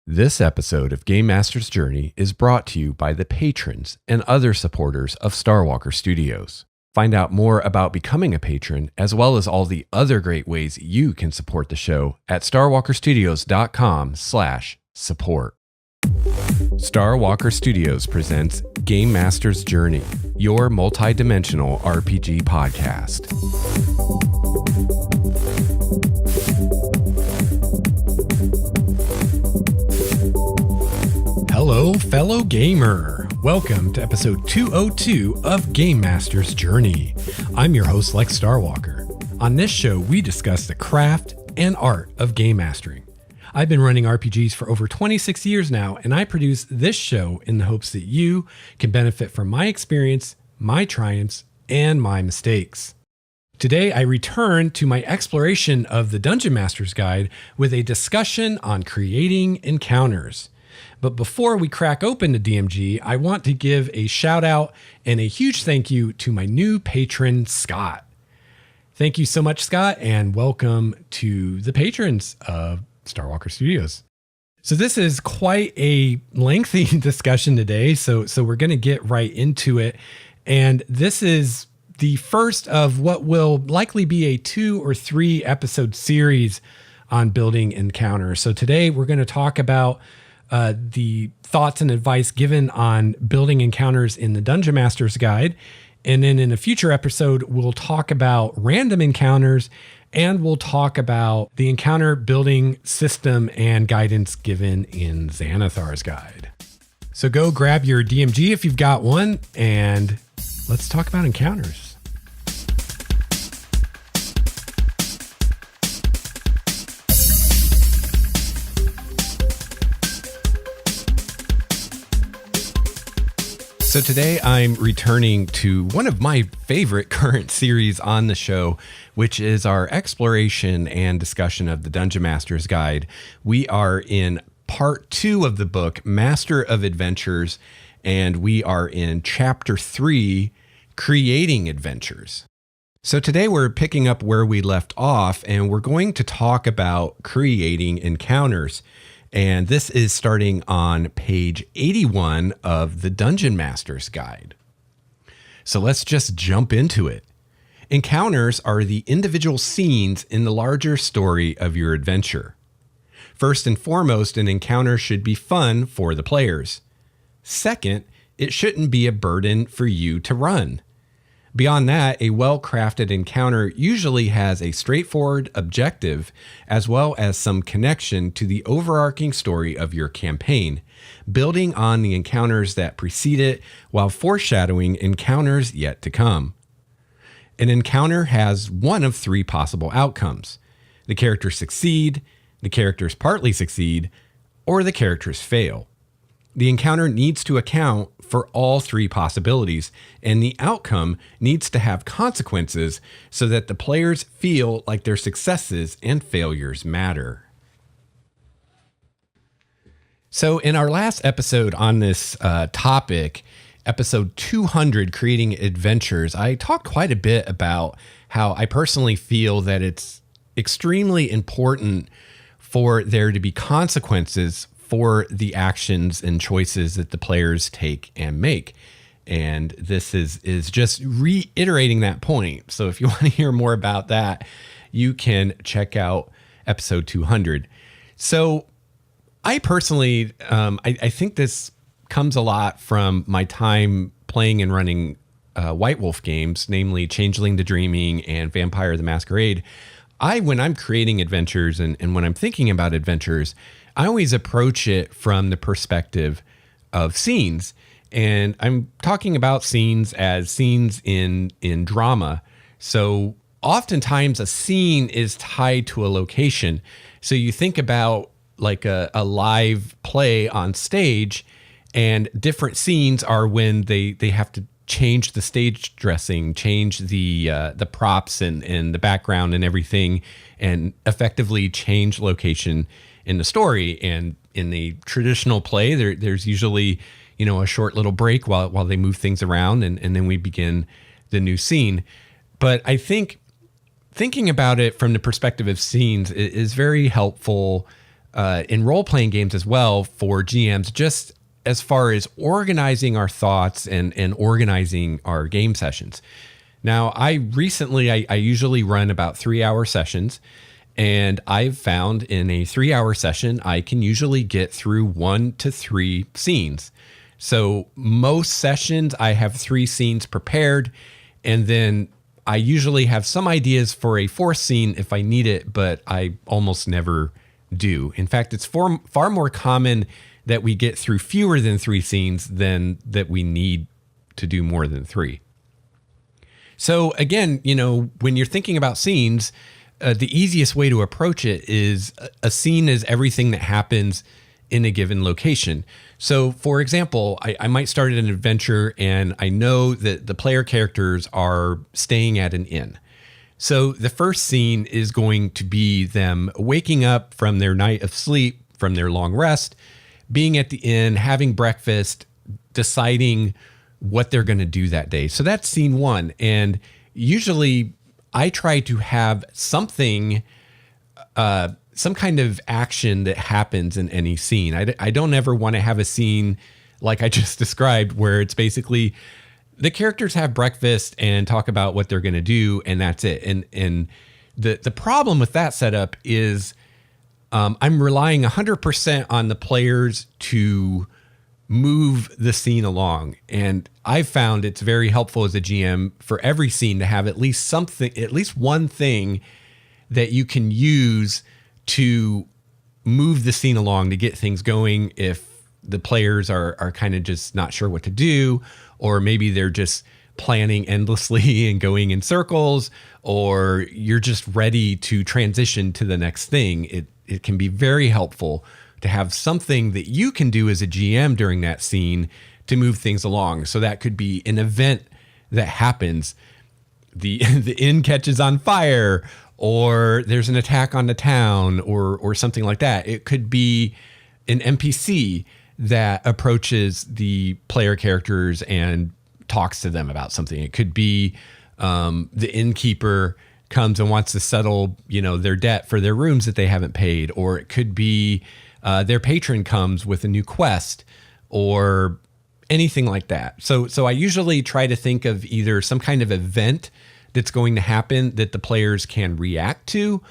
This episode of Game Master's Journey is brought to you by the patrons and other supporters of Starwalker Studios. Find out more about becoming a patron, as well as all the other great ways you can support the show at starwalkerstudios.com/support. Starwalker Studios presents Game Master's Journey, your multi-dimensional RPG podcast. Hello, fellow gamer. Welcome to episode 202 of Game Master's Journey. I'm your host, Lex Starwalker. On this show, we discuss the craft and art of game mastering. I've been running RPGs for over 26 years now, and I produce this show in the hopes that you can benefit from my experience, my triumphs, and my mistakes. Today, I return to my exploration of the Dungeon Master's Guide with a discussion on creating encounters. But before we crack open the DMG, I want to give a shout out and a huge thank you to my new patron, Scott. Thank you so much, Scott, and welcome to the patrons of Starwalker Studios. So this is quite a lengthy discussion today, so we're going to get right into it. And this is the first of what will likely be a 2 or 3 episode series on building encounters. So today we're going to talk about the thoughts and advice given on building encounters in the Dungeon Master's Guide. And then in a future episode, we'll talk about random encounters, and we'll talk about the encounter building system and guidance given in Xanathar's Guide. So go grab your DMG if you've got one, and let's talk about encounters. So today I'm returning to one of my favorite current series on the show, which is our exploration and discussion of the Dungeon Master's Guide. We are in part 2 of the book, Master of Adventures, and we are in chapter 3, Creating Adventures. So today we're picking up where we left off, and we're going to talk about creating encounters. And this is starting on page 81 of the Dungeon Master's Guide. So let's just jump into it. Encounters are the individual scenes in the larger story of your adventure. First and foremost, an encounter should be fun for the players. Second, it shouldn't be a burden for you to run. Beyond that, a well-crafted encounter usually has a straightforward objective, as well as some connection to the overarching story of your campaign, building on the encounters that precede it while foreshadowing encounters yet to come. An encounter has one of 3 possible outcomes. The characters succeed, the characters partly succeed, or the characters fail. The encounter needs to account for all 3 possibilities, and the outcome needs to have consequences so that the players feel like their successes and failures matter. So in our last episode on this topic, episode 200, Creating Adventures, I talked quite a bit about how I personally feel that it's extremely important for there to be consequences for the actions and choices that the players take and make. And this is just reiterating that point. So if you want to hear more about that, you can check out episode 200. So I personally, I think this comes a lot from my time playing and running White Wolf games, namely Changeling the Dreaming and Vampire the Masquerade. When I'm creating adventures and when I'm thinking about adventures, I always approach it from the perspective of scenes. And I'm talking about scenes as scenes in drama. So oftentimes a scene is tied to a location. So you think about like a live play on stage, and different scenes are when they have to change the stage dressing, change the props and the background and everything, and effectively change location in the story. And in the traditional play, there's usually, a short little break while they move things around, and then we begin the new scene. But I think thinking about it from the perspective of scenes is very helpful in role-playing games as well for GMs, just as far as organizing our thoughts and organizing our game sessions. Now, I usually run about 3-hour sessions, and I've found in a 3-hour session, I can usually get through 1 to 3 scenes. So most sessions, I have 3 scenes prepared, and then I usually have some ideas for a 4th scene if I need it, but I almost never do. In fact, it's far more common that we get through fewer than 3 scenes than that we need to do more than 3. So again, when you're thinking about scenes, the easiest way to approach it is a scene is everything that happens in a given location. So for example, I might start an adventure and I know that the player characters are staying at an inn. So the first scene is going to be them waking up from their night of sleep, from their long rest, being at the inn, having breakfast, deciding what they're going to do that day. So that's scene 1. And usually I try to have something, some kind of action that happens in any scene. I don't ever want to have a scene like I just described where it's basically the characters have breakfast and talk about what they're going to do, and that's it. And the problem with that setup is I'm relying 100% on the players to move the scene along. And I've found it's very helpful as a GM for every scene to have at least one thing that you can use to move the scene along, to get things going if the players are kind of just not sure what to do, or maybe they're just planning endlessly and going in circles, or you're just ready to transition to the next thing. It can be very helpful to have something that you can do as a GM during that scene to move things along. So that could be an event that happens. The inn catches on fire, or there's an attack on the town, or something like that. It could be an NPC that approaches the player characters and talks to them about something. It could be the innkeeper comes and wants to settle, their debt for their rooms that they haven't paid, or it could be their patron comes with a new quest, or anything like that. So I usually try to think of either some kind of event that's going to happen that the players can react to,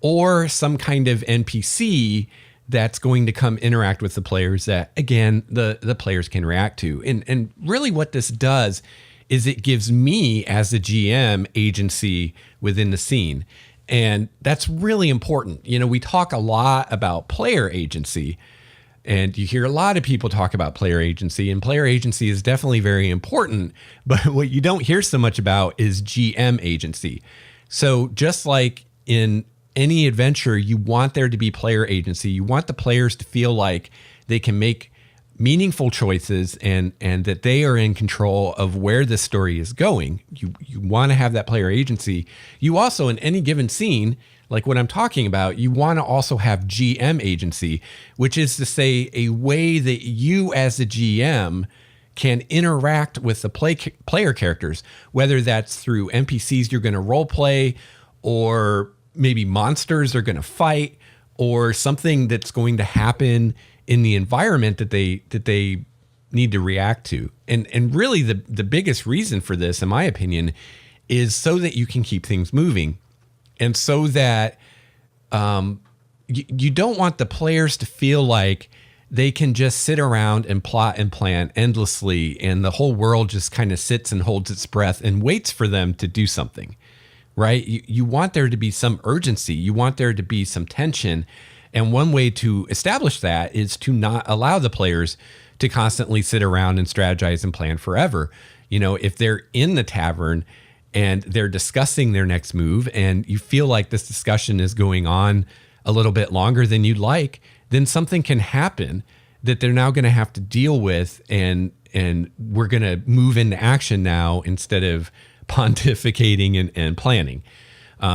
or some kind of NPC that's going to come interact with the players that, again, the players can react to. And really what this does is it gives me as a GM agency within the scene. And that's really important. We talk a lot about player agency, and you hear a lot of people talk about player agency, and player agency is definitely very important. But what you don't hear so much about is GM agency. So just like in any adventure, you want there to be player agency. You want the players to feel like they can make meaningful choices and that they are in control of where the story is going. You want to have that player agency. You also, in any given scene, like what I'm talking about, you want to also have GM agency, which is to say a way that you as a GM can interact with the player characters, whether that's through NPCs you're going to role play, or maybe monsters are going to fight, or something that's going to happen in the environment that they need to react to. And really the biggest reason for this, in my opinion, is so that you can keep things moving. And so that you don't want the players to feel like they can just sit around and plot and plan endlessly, and the whole world just kind of sits and holds its breath and waits for them to do something, right? You want there to be some urgency. You want there to be some tension. And one way to establish that is to not allow the players to constantly sit around and strategize and plan forever. If they're in the tavern and they're discussing their next move, and you feel like this discussion is going on a little bit longer than you'd like, then something can happen that they're now going to have to deal with, and we're going to move into action now instead of pontificating and planning.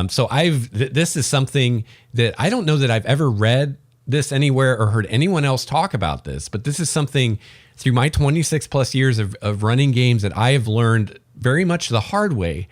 So this is something that I don't know that I've ever read this anywhere or heard anyone else talk about this, but this is something through my 26 plus years of running games that I have learned very much the hard way,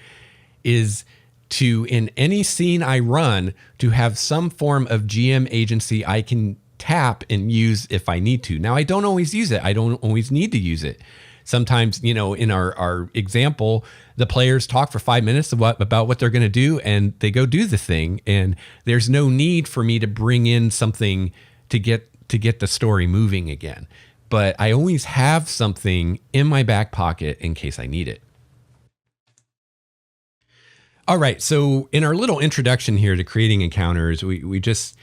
is to, in any scene I run, to have some form of GM agency I can tap and use if I need to. Now, I don't always use it. I don't always need to use it. Sometimes, in our example, the players talk for 5 minutes about what they're going to do, and they go do the thing. And there's no need for me to bring in something to get the story moving again. But I always have something in my back pocket in case I need it. All right. So in our little introduction here to creating encounters, we just,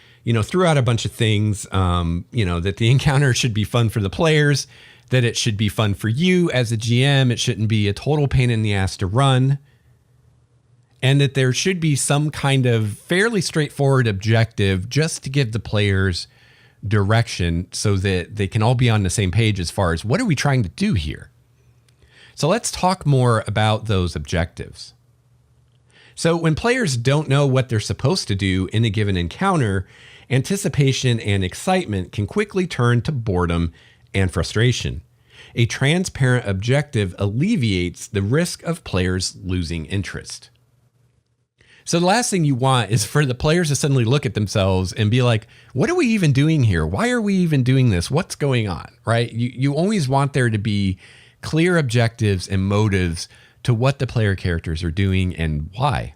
threw out a bunch of things, that the encounter should be fun for the players, that it should be fun for you as a GM. It shouldn't be a total pain in the ass to run. And that there should be some kind of fairly straightforward objective just to give the players direction so that they can all be on the same page as far as what are we trying to do here. So let's talk more about those objectives. So when players don't know what they're supposed to do in a given encounter, anticipation and excitement can quickly turn to boredom and frustration. A transparent objective alleviates the risk of players losing interest. So the last thing you want is for the players to suddenly look at themselves and be like, what are we even doing here? Why are we even doing this? What's going on, right? You always want there to be clear objectives and motives to what the player characters are doing and why.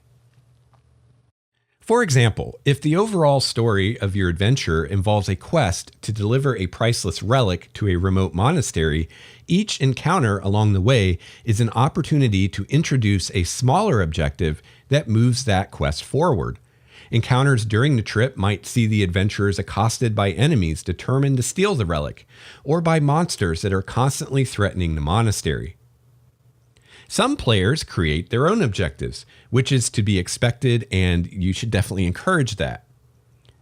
For example, if the overall story of your adventure involves a quest to deliver a priceless relic to a remote monastery, each encounter along the way is an opportunity to introduce a smaller objective that moves that quest forward. Encounters during the trip might see the adventurers accosted by enemies determined to steal the relic, or by monsters that are constantly threatening the monastery. Some players create their own objectives, which is to be expected, and you should definitely encourage that.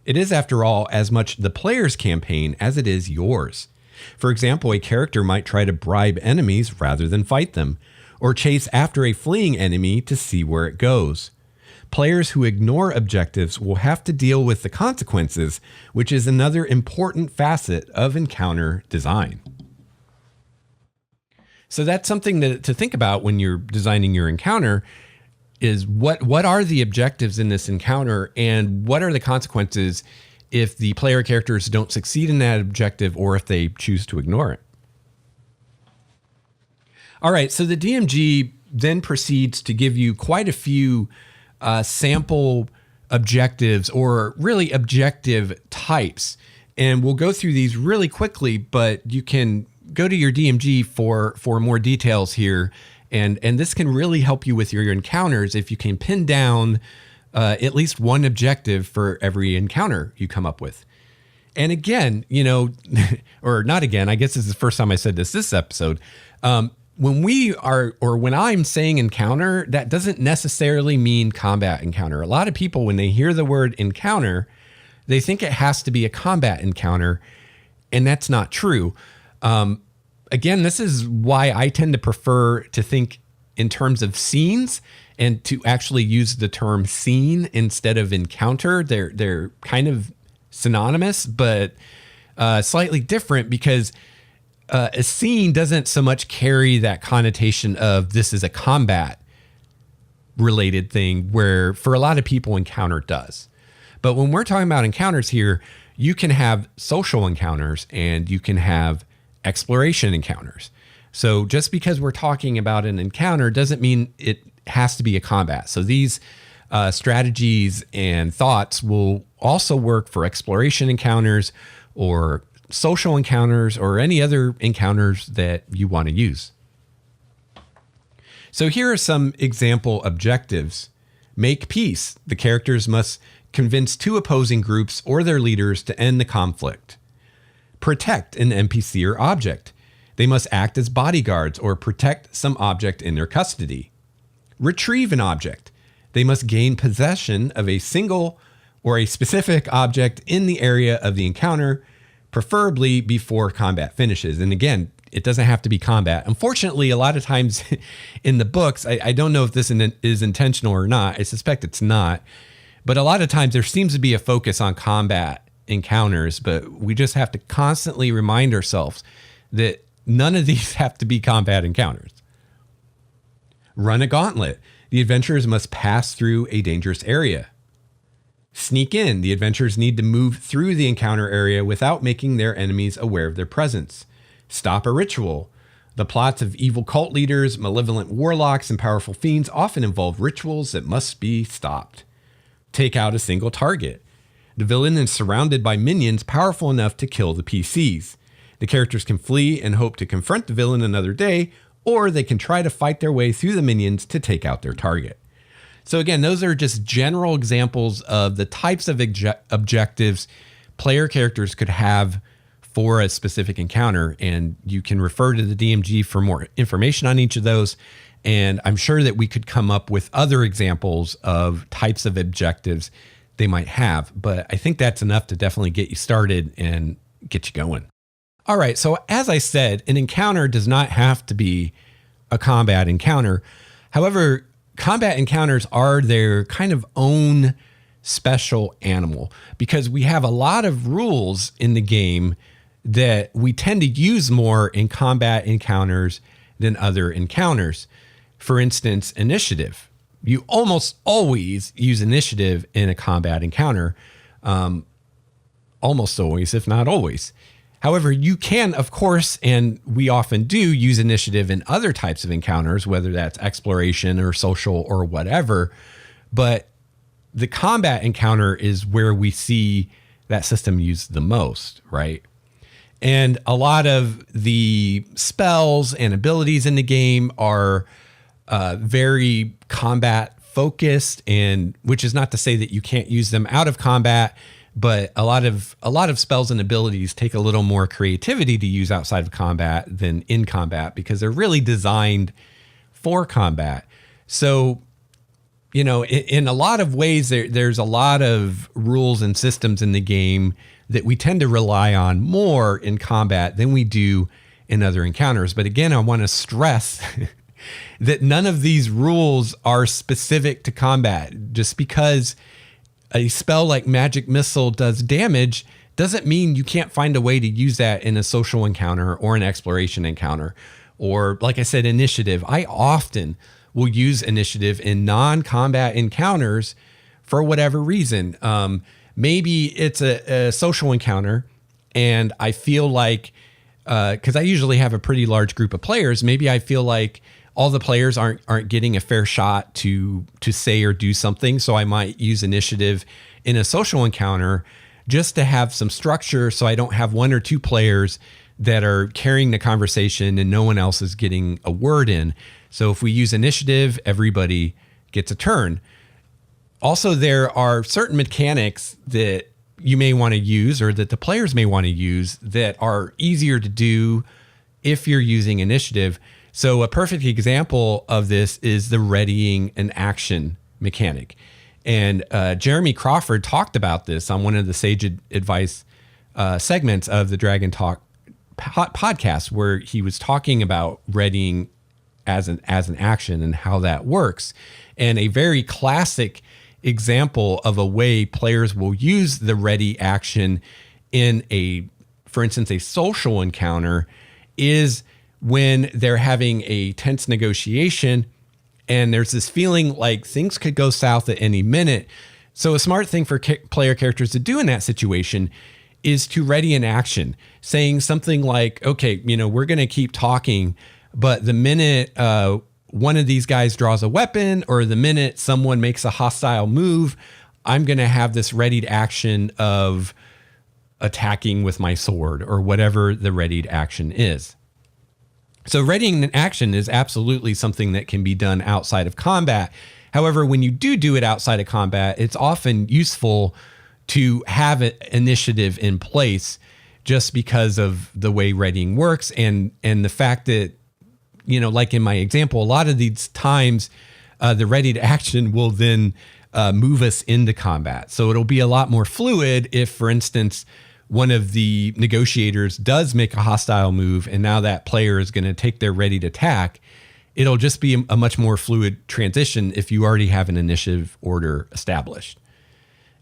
It is, after all, as much the player's campaign as it is yours. For example, a character might try to bribe enemies rather than fight them, or chase after a fleeing enemy to see where it goes. Players who ignore objectives will have to deal with the consequences, which is another important facet of encounter design. So that's something to think about when you're designing your encounter is what are the objectives in this encounter and what are the consequences if the player characters don't succeed in that objective or if they choose to ignore it. All right, so the DMG then proceeds to give you quite a few sample objectives or really objective types. And we'll go through these really quickly, but you can go to your DMG for more details here. And this can really help you with your encounters if you can pin down at least one objective for every encounter you come up with. And again, or not again, I guess this is the first time I said this episode. When I'm saying encounter, that doesn't necessarily mean combat encounter. A lot of people, when they hear the word encounter, they think it has to be a combat encounter, and that's not true. Again, this is why I tend to prefer to think in terms of scenes and to actually use the term scene instead of encounter. They're kind of synonymous, but slightly different because a scene doesn't so much carry that connotation of this is a combat related thing, where for a lot of people encounter does. But when we're talking about encounters here, you can have social encounters and you can have exploration encounters. So just because we're talking about an encounter doesn't mean it has to be a combat. So these strategies and thoughts will also work for exploration encounters or social encounters or any other encounters that you want to use. So here are some example objectives. Make peace. The characters must convince two opposing groups or their leaders to end the conflict. Protect an NPC or object. They must act as bodyguards or protect some object in their custody. Retrieve an object. They must gain possession of a single or a specific object in the area of the encounter, preferably before combat finishes. And again, it doesn't have to be combat. Unfortunately, a lot of times in the books, I don't know if this is intentional or not. I suspect it's not. But a lot of times there seems to be a focus on combat encounters, but we just have to constantly remind ourselves that none of these have to be combat encounters. Run a gauntlet. The adventurers must pass through a dangerous area. Sneak in. The adventurers need to move through the encounter area without making their enemies aware of their presence. Stop a ritual. The plots of evil cult leaders, malevolent warlocks, and powerful fiends often involve rituals that must be stopped. Take out a single target. The villain is surrounded by minions powerful enough to kill the PCs. The characters can flee and hope to confront the villain another day, or they can try to fight their way through the minions to take out their target. So again, those are just general examples of the types of objectives player characters could have for a specific encounter. And you can refer to the DMG for more information on each of those. And I'm sure that we could come up with other examples of types of objectives they might have. But I think that's enough to definitely get you started and get you going. All right. So as I said, an encounter does not have to be a combat encounter. However, combat encounters are their kind of own special animal because we have a lot of rules in the game that we tend to use more in combat encounters than other encounters. For instance, initiative. You almost always use initiative in a combat encounter. Almost always, if not always. However, you can, of course, and we often do use initiative in other types of encounters, whether that's exploration or social or whatever. But the combat encounter is where we see that system used the most, right? And a lot of the spells and abilities in the game are very combat focused, and which is not to say that you can't use them out of combat, but a lot of spells and abilities take a little more creativity to use outside of combat than in combat because they're really designed for combat. So, you know, in a lot of ways, there's a lot of rules and systems in the game that we tend to rely on more in combat than we do in other encounters. But again, I want to stress that none of these rules are specific to combat. Just because a spell like Magic Missile does damage doesn't mean you can't find a way to use that in a social encounter or an exploration encounter. Or like I said, initiative. I often will use initiative in non-combat encounters for whatever reason. Maybe it's a social encounter and I feel like, because I usually have a pretty large group of players, maybe I feel like all the players aren't getting a fair shot to say or do something. So I might use initiative in a social encounter just to have some structure so I don't have one or two players that are carrying the conversation and no one else is getting a word in. So if we use initiative, everybody gets a turn. Also, there are certain mechanics that you may want to use or that the players may want to use that are easier to do if you're using initiative. So a perfect example of this is the readying an action mechanic. And Jeremy Crawford talked about this on one of the Sage Advice segments of the Dragon Talk podcast, where he was talking about readying as an action and how that works. And a very classic example of a way players will use the ready action in for instance, a social encounter is when they're having a tense negotiation and there's this feeling like things could go south at any minute. So a smart thing for player characters to do in that situation is to ready an action, saying something like, okay, we're going to keep talking, but the minute one of these guys draws a weapon or the minute someone makes a hostile move, I'm going to have this readied action of attacking with my sword or whatever the readied action is. So readying an action is absolutely something that can be done outside of combat. However, when you do it outside of combat, it's often useful to have an initiative in place just because of the way readying works and the fact that, like in my example, a lot of these times the readied action will then move us into combat. So it'll be a lot more fluid if, for instance, one of the negotiators does make a hostile move and now that player is going to take their ready to attack. It'll just be a much more fluid transition if you already have an initiative order established.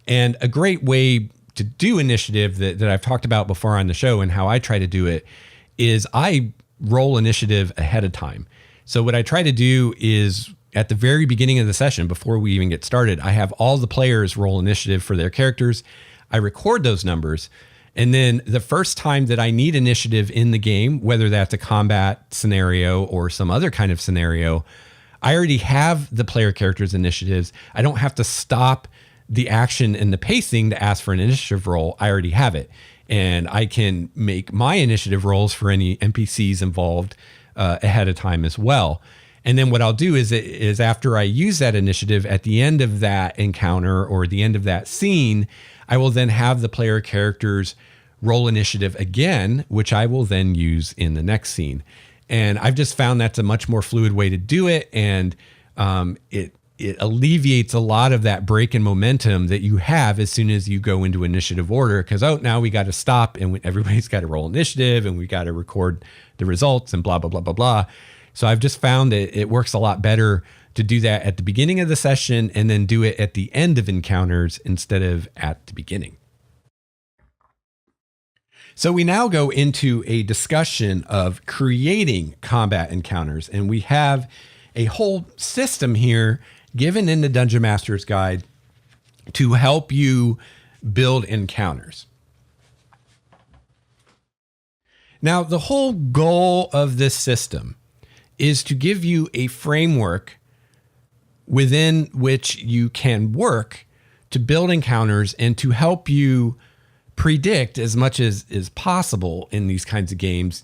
And a great way to do initiative that I've talked about before on the show and how I try to do it is I roll initiative ahead of time. So what I try to do is at the very beginning of the session, before we even get started, I have all the players roll initiative for their characters. I record those numbers. And then the first time that I need initiative in the game, whether that's a combat scenario or some other kind of scenario, I already have the player characters' initiatives. I don't have to stop the action and the pacing to ask for an initiative roll. I already have it. And I can make my initiative rolls for any NPCs involved ahead of time as well. And then what I'll do is after I use that initiative at the end of that encounter or the end of that scene, I will then have the player characters roll initiative again, which I will then use in the next scene. And I've just found that's a much more fluid way to do it. And it alleviates a lot of that break in momentum that you have as soon as you go into initiative order. Because, now we got to stop and everybody's got to roll initiative and we got to record the results and blah, blah, blah, blah, blah. So I've just found that it works a lot better to do that at the beginning of the session and then do it at the end of encounters instead of at the beginning. So we now go into a discussion of creating combat encounters, and we have a whole system here given in the Dungeon Master's Guide to help you build encounters. Now, the whole goal of this system is to give you a framework within which you can work to build encounters and to help you predict as much as is possible in these kinds of games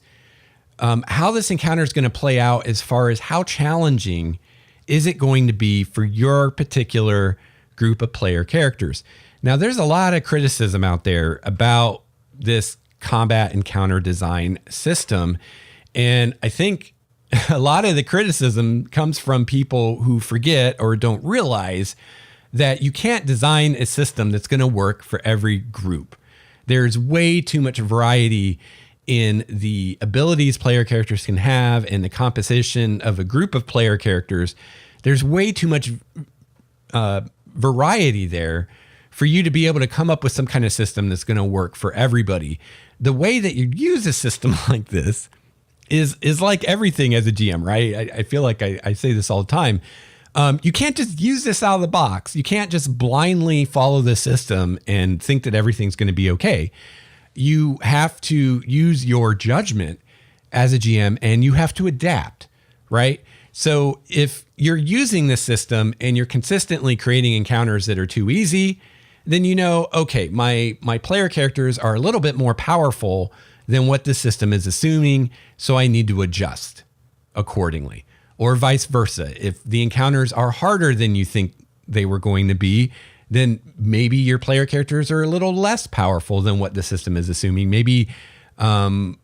how this encounter is going to play out as far as how challenging is it going to be for your particular group of player characters. Now, there's a lot of criticism out there about this combat encounter design system, and I think a lot of the criticism comes from people who forget or don't realize that you can't design a system that's going to work for every group. There's way too much variety in the abilities player characters can have and the composition of a group of player characters. There's way too much variety there for you to be able to come up with some kind of system that's going to work for everybody. The way that you use a system like this is like everything as a GM, right? I feel like I say this all the time. You can't just use this out of the box. You can't just blindly follow the system and think that everything's going to be okay. You have to use your judgment as a GM and you have to adapt, right? So if you're using this system and you're consistently creating encounters that are too easy, then okay, my player characters are a little bit more powerful than what the system is assuming, so I need to adjust accordingly. Or vice versa. If the encounters are harder than you think they were going to be, then maybe your player characters are a little less powerful than what the system is assuming. Maybe for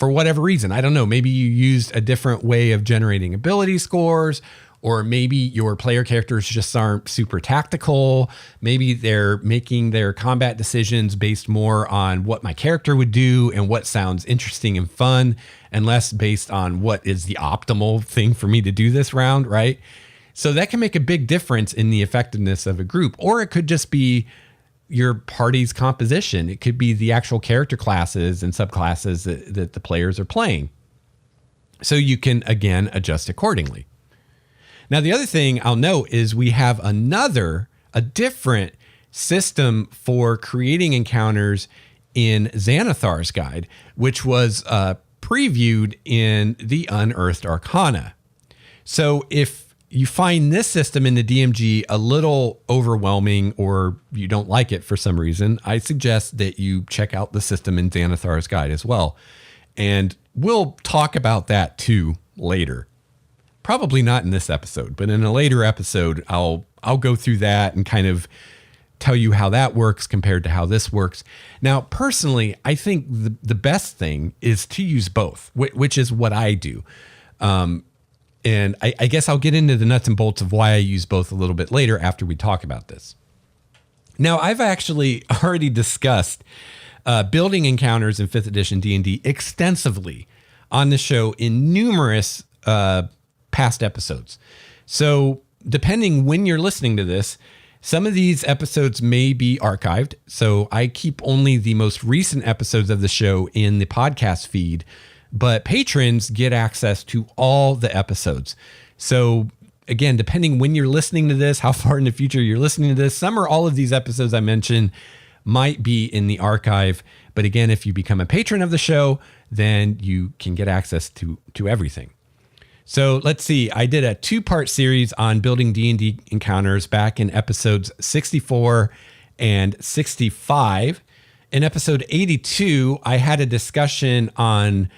whatever reason, I don't know, maybe you used a different way of generating ability scores, or maybe your player characters just aren't super tactical. Maybe they're making their combat decisions based more on what my character would do and what sounds interesting and fun, and less based on what is the optimal thing for me to do this round, right? So that can make a big difference in the effectiveness of a group. Or it could just be your party's composition. It could be the actual character classes and subclasses that the players are playing. So you can, again, adjust accordingly. Now, the other thing I'll note is we have a different system for creating encounters in Xanathar's Guide, which was previewed in the Unearthed Arcana. So if you find this system in the DMG a little overwhelming or you don't like it for some reason, I suggest that you check out the system in Xanathar's Guide as well. And we'll talk about that too later. Probably not in this episode, but in a later episode, I'll go through that and kind of tell you how that works compared to how this works. Now, personally, I think the best thing is to use both, which is what I do. And I guess I'll get into the nuts and bolts of why I use both a little bit later after we talk about this. Now, I've actually already discussed building encounters in 5th edition D&D extensively on the show in numerous past episodes. So depending when you're listening to this, some of these episodes may be archived. So I keep only the most recent episodes of the show in the podcast feed but patrons get access to all the episodes. So again, depending when you're listening to this, how far in the future you're listening to this, some or all of these episodes I mentioned might be in the archive. But again, if you become a patron of the show, then you can get access to everything. So let's see, I did a 2-part series on building D&D encounters back in episodes 64 and 65. In episode 82, I had a discussion on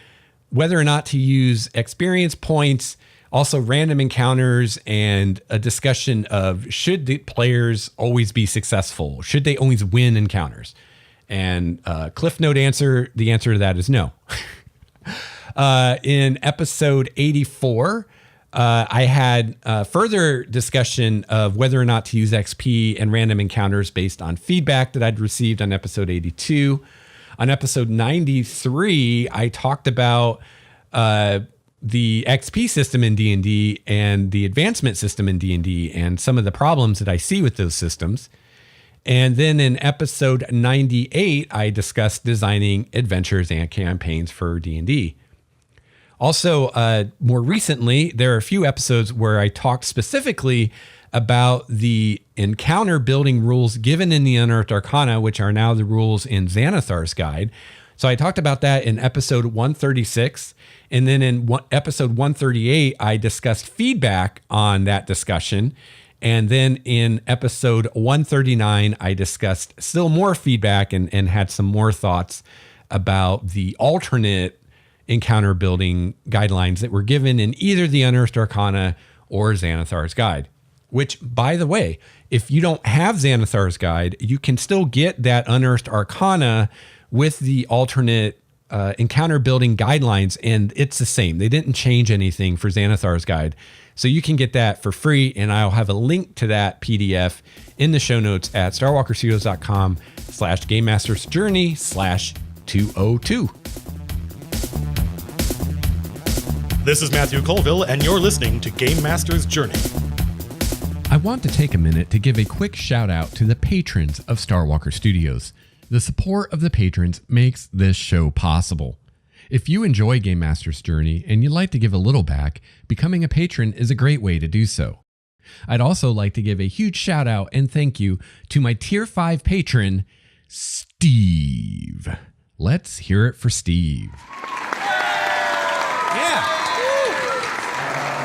whether or not to use experience points, also random encounters, and a discussion of should the players always be successful? Should they always win encounters? And Cliff Note answer, the answer to that is no. In episode 84, I had further discussion of whether or not to use XP and random encounters based on feedback that I'd received on episode 82. On episode 93, I talked about the XP system in D&D and the advancement system in D&D and some of the problems that I see with those systems. And then in episode 98, I discussed designing adventures and campaigns for D&D. Also, more recently, there are a few episodes where I talked specifically about the encounter building rules given in the Unearthed Arcana, which are now the rules in Xanathar's Guide. So I talked about that in episode 136. And then in episode 138, I discussed feedback on that discussion. And then in episode 139, I discussed still more feedback and had some more thoughts about the alternate encounter building guidelines that were given in either the Unearthed Arcana or Xanathar's Guide. Which, by the way, if you don't have Xanathar's Guide, you can still get that Unearthed Arcana with the alternate encounter building guidelines, and it's the same. They didn't change anything for Xanathar's Guide. So you can get that for free, and I'll have a link to that PDF in the show notes at starwalkerstudios.com/GameMastersJourney/202. This is Matthew Colville, and you're listening to Game Master's Journey. I want to take a minute to give a quick shout out to the patrons of Starwalker Studios. The support of the patrons makes this show possible. If you enjoy Game Master's Journey and you'd like to give a little back, becoming a patron is a great way to do so. I'd also like to give a huge shout out and thank you to my Tier 5 patron, Steve. Let's hear it for Steve. Yeah.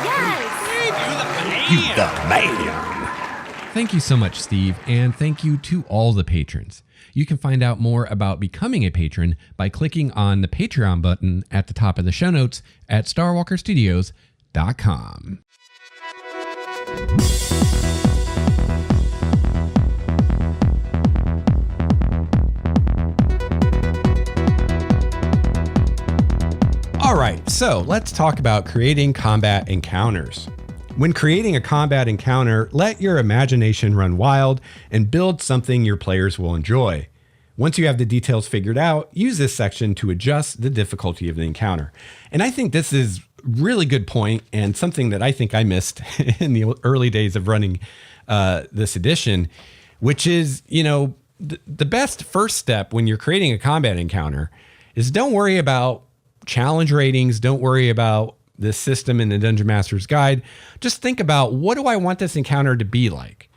Yes. You the man. Thank you so much, Steve, and thank you to all the patrons. You can find out more about becoming a patron by clicking on the Patreon button at the top of the show notes at starwalkerstudios.com. All right, so let's talk about creating combat encounters. When creating a combat encounter, let your imagination run wild and build something your players will enjoy. Once you have the details figured out, use this section to adjust the difficulty of the encounter. And I think this is a really good point and something that I think I missed in the early days of running this edition, which is, the best first step when you're creating a combat encounter is don't worry about challenge ratings, don't worry about this system in the Dungeon Master's Guide. Just think about, what do I want this encounter to be like?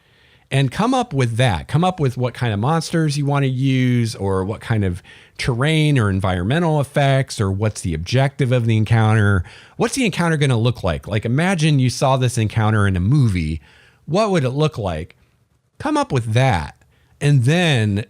And come up with that. Come up with what kind of monsters you want to use, or what kind of terrain or environmental effects, or what's the objective of the encounter? What's the encounter going to look like? Like, imagine you saw this encounter in a movie. What would it look like? Come up with that. And then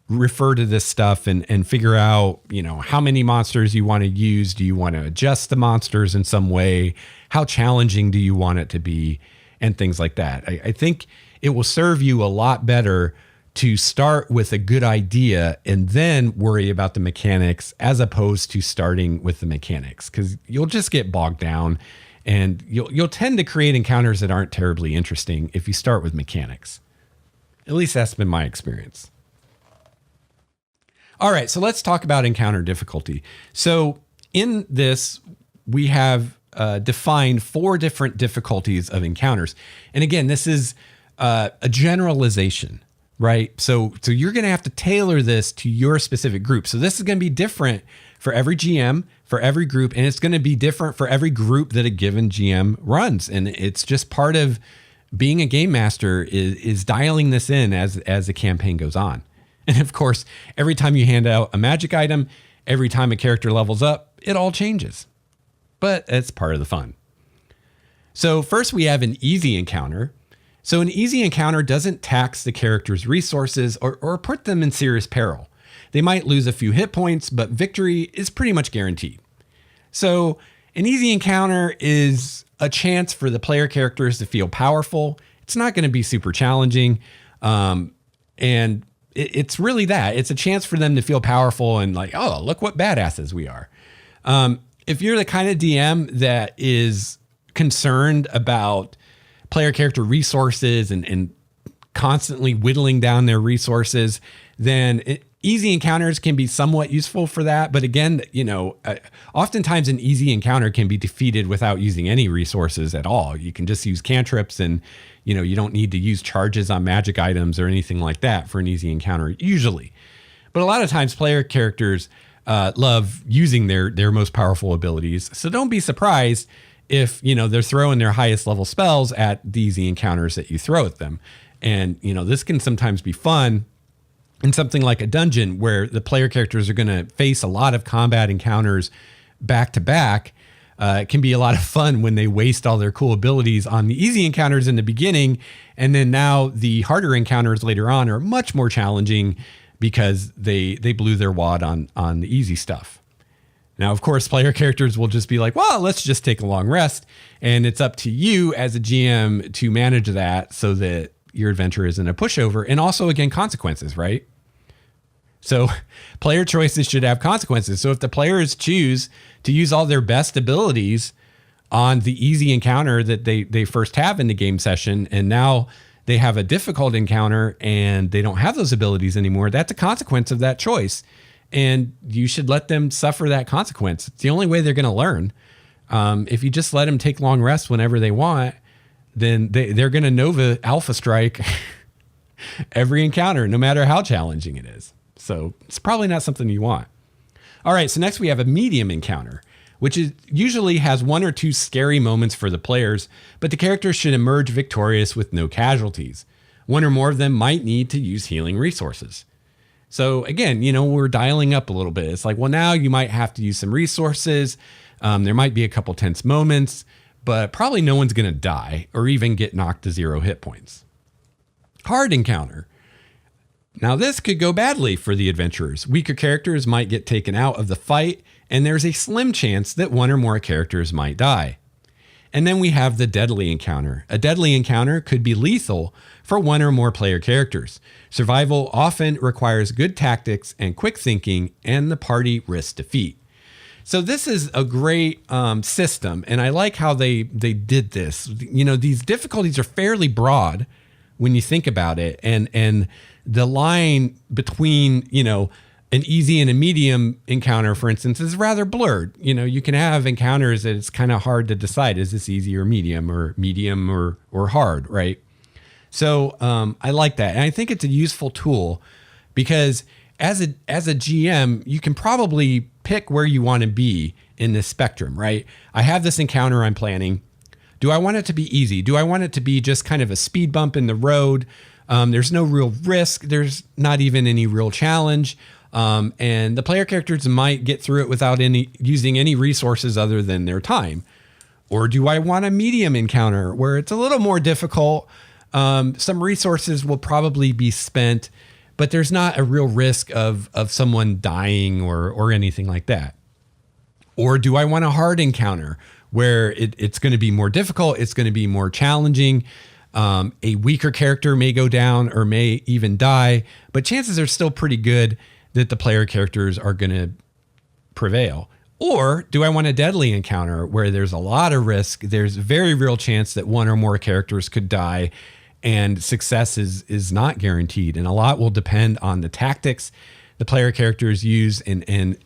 refer to this stuff and figure out, how many monsters you want to use. Do you want to adjust the monsters in some way? How challenging do you want it to be? And things like that. I think it will serve you a lot better to start with a good idea and then worry about the mechanics, as opposed to starting with the mechanics, because you'll just get bogged down and you'll tend to create encounters that aren't terribly interesting if you start with mechanics. At least that's been my experience. All right, so let's talk about encounter difficulty. So in this, we have defined 4 different difficulties of encounters. And again, this is a generalization, right? So you're going to have to tailor this to your specific group. So this is going to be different for every GM, for every group, and it's going to be different for every group that a given GM runs. And it's just part of being a game master is dialing this in as the campaign goes on. And of course, every time you hand out a magic item, every time a character levels up, it all changes. But it's part of the fun. So first we have an easy encounter. So an easy encounter doesn't tax the character's resources or put them in serious peril. They might lose a few hit points, but victory is pretty much guaranteed. So an easy encounter is a chance for the player characters to feel powerful. It's not going to be super challenging. And it's really that. It's a chance for them to feel powerful and like, oh, look what badasses we are. If you're the kind of DM that is concerned about player character resources and constantly whittling down their resources, then easy encounters can be somewhat useful for that. But again, oftentimes an easy encounter can be defeated without using any resources at all. You can just use cantrips and, you don't need to use charges on magic items or anything like that for an easy encounter usually. But a lot of times player characters love using their most powerful abilities. So don't be surprised if, they're throwing their highest level spells at the easy encounters that you throw at them. And, this can sometimes be fun in something like a dungeon where the player characters are going to face a lot of combat encounters back to back. It can be a lot of fun when they waste all their cool abilities on the easy encounters in the beginning. And then now the harder encounters later on are much more challenging because they blew their wad on the easy stuff. Now, of course, player characters will just be like, well, let's just take a long rest. And it's up to you as a GM to manage that so that your adventure isn't a pushover. And also, again, consequences, right? So player choices should have consequences. So if the players choose to use all their best abilities on the easy encounter that they first have in the game session, and now they have a difficult encounter and they don't have those abilities anymore, that's a consequence of that choice. And you should let them suffer that consequence. It's the only way they're going to learn. If you just let them take long rests whenever they want, then they're going to Nova Alpha Strike every encounter, no matter how challenging it is. So it's probably not something you want. All right, so next we have a medium encounter, which usually has one or two scary moments for the players, but the characters should emerge victorious with no casualties. One or more of them might need to use healing resources. So again, we're dialing up a little bit. It's like, well, now you might have to use some resources. There might be a couple tense moments, but probably no one's going to die or even get knocked to 0 hit points. Hard encounter. Now this could go badly for the adventurers. Weaker characters might get taken out of the fight, and there's a slim chance that one or more characters might die. And then we have the deadly encounter. A deadly encounter could be lethal for one or more player characters. Survival often requires good tactics and quick thinking, and the party risks defeat. So this is a great system, and I like how they did this. These difficulties are fairly broad when you think about it, and the line between, an easy and a medium encounter, for instance, is rather blurred. You can have encounters that it's kind of hard to decide, is this easy or medium or hard, right? So I like that. And I think it's a useful tool because as a GM, you can probably pick where you want to be in this spectrum, right? I have this encounter I'm planning. Do I want it to be easy? Do I want it to be just kind of a speed bump in the road? There's no real risk. There's not even any real challenge. And the player characters might get through it without using any resources other than their time. Or do I want a medium encounter where it's a little more difficult? Some resources will probably be spent, but there's not a real risk of someone dying or anything like that. Or do I want a hard encounter where it's going to be more difficult? It's going to be more challenging. A weaker character may go down or may even die, but chances are still pretty good that the player characters are going to prevail. Or do I want a deadly encounter where there's a lot of risk? There's a very real chance that one or more characters could die, and success is not guaranteed. And a lot will depend on the tactics the player characters use. And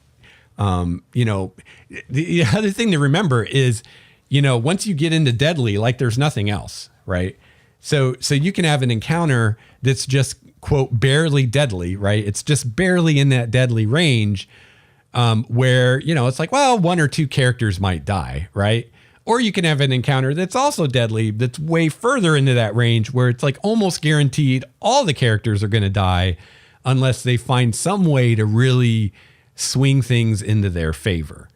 the other thing to remember is, once you get into deadly, like there's nothing else, right? So you can have an encounter that's just, quote, barely deadly, right? It's just barely in that deadly range. where, it's like, well, one or two characters might die, right? Or you can have an encounter that's also deadly, that's way further into that range where it's like almost guaranteed all the characters are going to die unless they find some way to really swing things into their favor.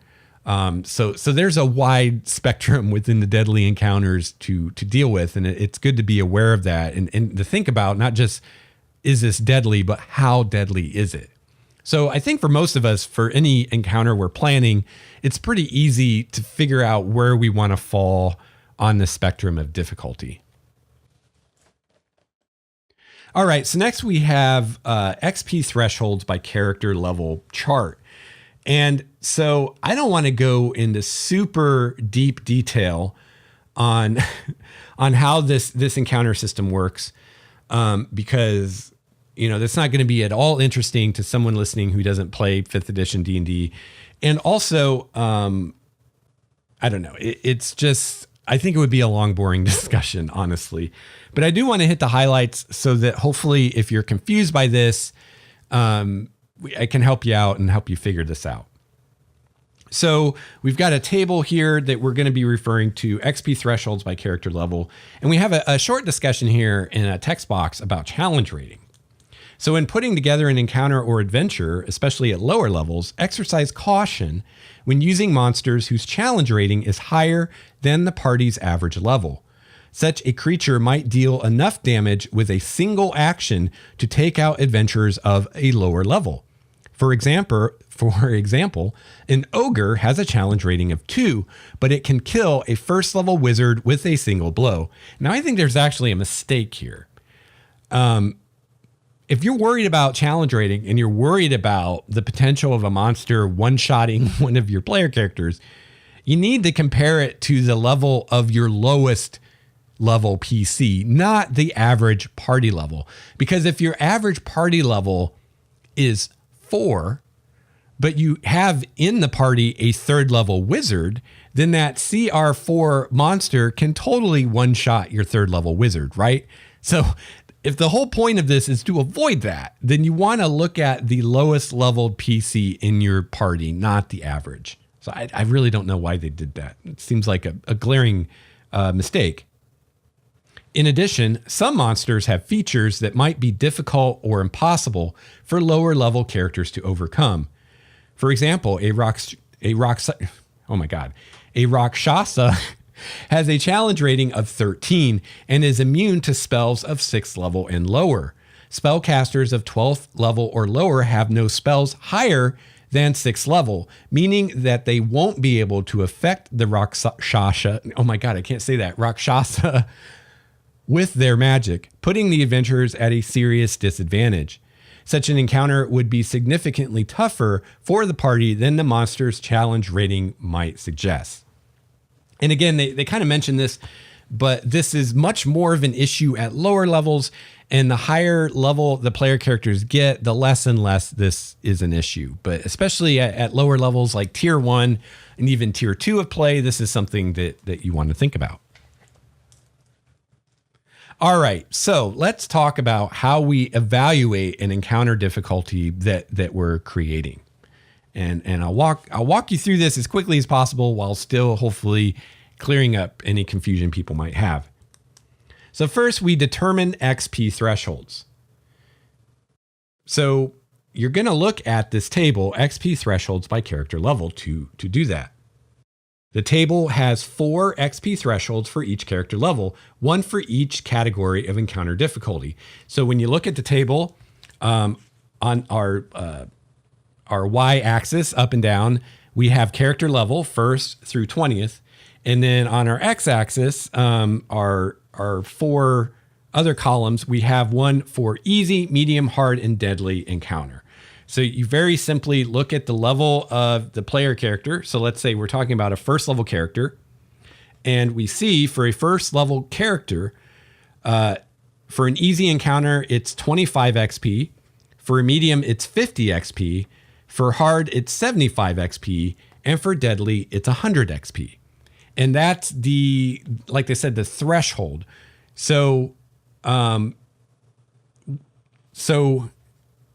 So there's a wide spectrum within the deadly encounters to deal with. And it's good to be aware of that and to think about not just, is this deadly, but how deadly is it? So I think for most of us, for any encounter we're planning, it's pretty easy to figure out where we want to fall on the spectrum of difficulty. All right, so next we have XP thresholds by character level chart. And so I don't want to go into super deep detail on how this encounter system works, because that's not going to be at all interesting to someone listening who doesn't play 5th edition D&D. And also, I don't know, it's just, I think it would be a long, boring discussion, honestly. But I do want to hit the highlights so that hopefully if you're confused by this, I can help you out and help you figure this out. So we've got a table here that we're going to be referring to XP thresholds by character level. And we have a short discussion here in a text box about challenge rating. So in putting together an encounter or adventure, especially at lower levels, exercise caution when using monsters whose challenge rating is higher than the party's average level. Such a creature might deal enough damage with a single action to take out adventurers of a lower level. For example, an ogre has a challenge rating of 2, but it can kill a first level wizard with a single blow. Now, I think there's actually a mistake here. If you're worried about challenge rating and you're worried about the potential of a monster one-shotting one of your player characters, you need to compare it to the level of your lowest level PC, not the average party level. Because if your average party level is 4, but you have in the party a 3rd level wizard, then that CR4 monster can totally one-shot your 3rd level wizard, right? So if the whole point of this is to avoid that, then you want to look at the lowest leveled PC in your party, not the average. So I really don't know why they did that. It seems like a glaring mistake. In addition, some monsters have features that might be difficult or impossible for lower level characters to overcome. For example, a Rakshasa has a challenge rating of 13 and is immune to spells of 6th level and lower. Spellcasters of 12th level or lower have no spells higher than 6th level, meaning that they won't be able to affect the Rakshasa. Oh my God, I can't say that. Rakshasa with their magic, putting the adventurers at a serious disadvantage. Such an encounter would be significantly tougher for the party than the monster's challenge rating might suggest. And again, they kind of mentioned this, but this is much more of an issue at lower levels, and the higher level the player characters get, the less and less this is an issue. But especially at lower levels like tier 1 and even tier 2 of play, this is something that you want to think about. All right, so let's talk about how we evaluate an encounter difficulty that we're creating. And I'll walk you through this as quickly as possible while still hopefully clearing up any confusion people might have. So first, we determine XP thresholds. So you're going to look at this table, XP thresholds by character level, to do that. The table has 4 XP thresholds for each character level, 1 for each category of encounter difficulty. So when you look at the table on our y-axis, up and down, we have character level 1st through 20th. And then on our x-axis, our 4 other columns, we have one for easy, medium, hard, and deadly encounter. So you very simply look at the level of the player character. So let's say we're talking about a 1st level character. And we see for a 1st level character, for an easy encounter, it's 25 XP. For a medium, it's 50 XP. For hard, it's 75 XP. And for deadly, it's 100 XP. And that's like they said, the threshold. So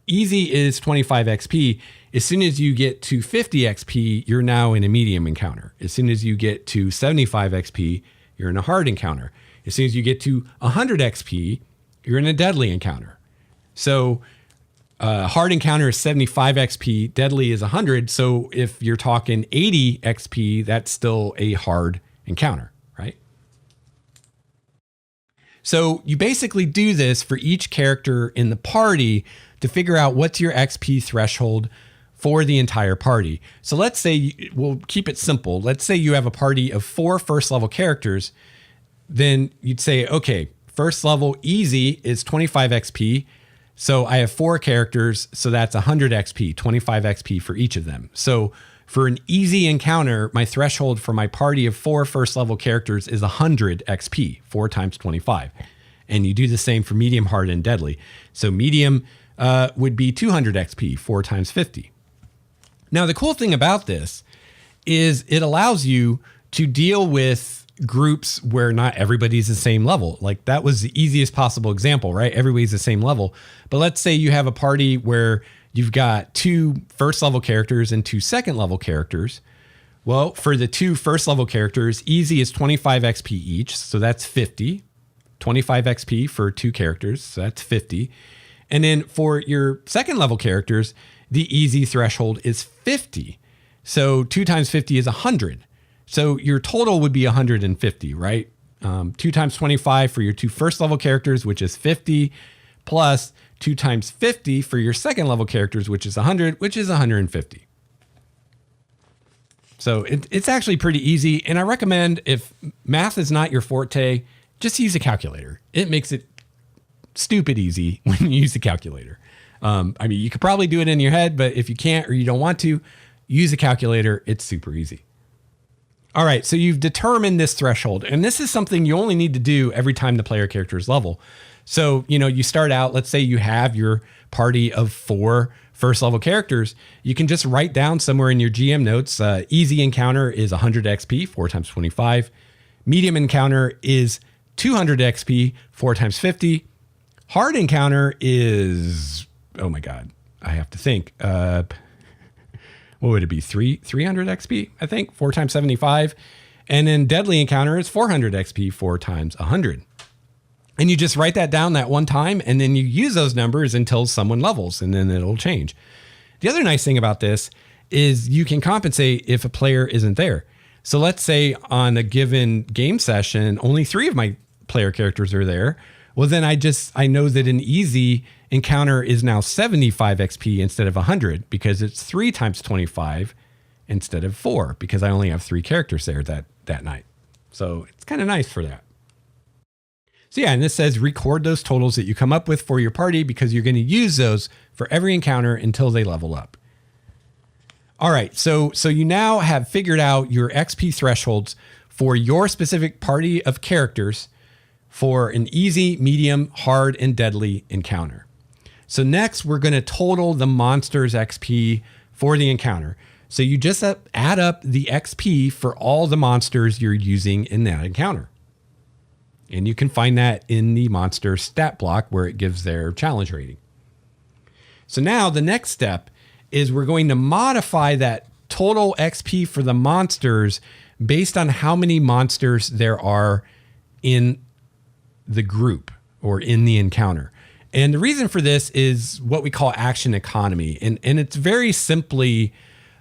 easy is 25 XP. As soon as you get to 50 XP, you're now in a medium encounter. As soon as you get to 75 XP, you're in a hard encounter. As soon as you get to 100 XP, you're in a deadly encounter. So hard encounter is 75 XP, deadly is 100. So if you're talking 80 XP, that's still a hard encounter, right? So you basically do this for each character in the party to figure out what's your XP threshold for the entire party. So let's say, we'll keep it simple. Let's say you have a party of 4 first level characters. Then you'd say, okay, first level easy is 25 XP. So I have 4 characters. So that's 100 XP, 25 XP for each of them. So for an easy encounter, my threshold for my party of 4 first level characters is 100 XP, 4 times 25. And you do the same for medium, hard, and deadly. So medium would be 200 XP, 4 times 50. Now, the cool thing about this is it allows you to deal with groups where not everybody's the same level. Like that was the easiest possible example, right? Everybody's the same level. But let's say you have a party where you've got 2 first level characters and 2 second level characters. Well, for the 2 first level characters, easy is 25 XP each. So that's 50. 25 XP for 2 characters. So that's 50. And then for your second level characters, the easy threshold is 50. So 2 times 50 is 100. So your total would be 150, right? 2 times 25 for your 2 first level characters, which is 50, plus 2 times 50 for your second level characters, which is 100, which is 150. So it's actually pretty easy. And I recommend, if math is not your forte, just use a calculator. It makes it stupid easy when you use the calculator. I mean, you could probably do it in your head, but if you can't or you don't want to, use a calculator. It's super easy. All right, so you've determined this threshold, and this is something you only need to do every time the player character is level. So, you start out, let's say you have your party of 4 first level characters. You can just write down somewhere in your GM notes, easy encounter is 100 XP, 4 times 25. Medium encounter is 200 XP, 4 times 50. Hard encounter is, oh my God, I have to think. What would it be? 300 XP, I think, 4 times 75. And then deadly encounter is 400 XP, 4 times 100. And you just write that down that one time, and then you use those numbers until someone levels, and then it'll change. The other nice thing about this is you can compensate if a player isn't there. So let's say on a given game session, only 3 of my player characters are there. Well, then I know that an easy encounter is now 75 XP instead of 100 because it's 3 times 25 instead of 4 because I only have 3 characters there that night. So it's kind of nice for that. So yeah, and this says record those totals that you come up with for your party because you're going to use those for every encounter until they level up. All right, so you now have figured out your XP thresholds for your specific party of characters for an easy, medium, hard, and deadly encounter. So next, we're going to total the monster's XP for the encounter. So you just add up the XP for all the monsters you're using in that encounter. And you can find that in the monster stat block where it gives their challenge rating. So now the next step is we're going to modify that total XP for the monsters based on how many monsters there are in the group or in the encounter. And the reason for this is what we call action economy. And it's very simply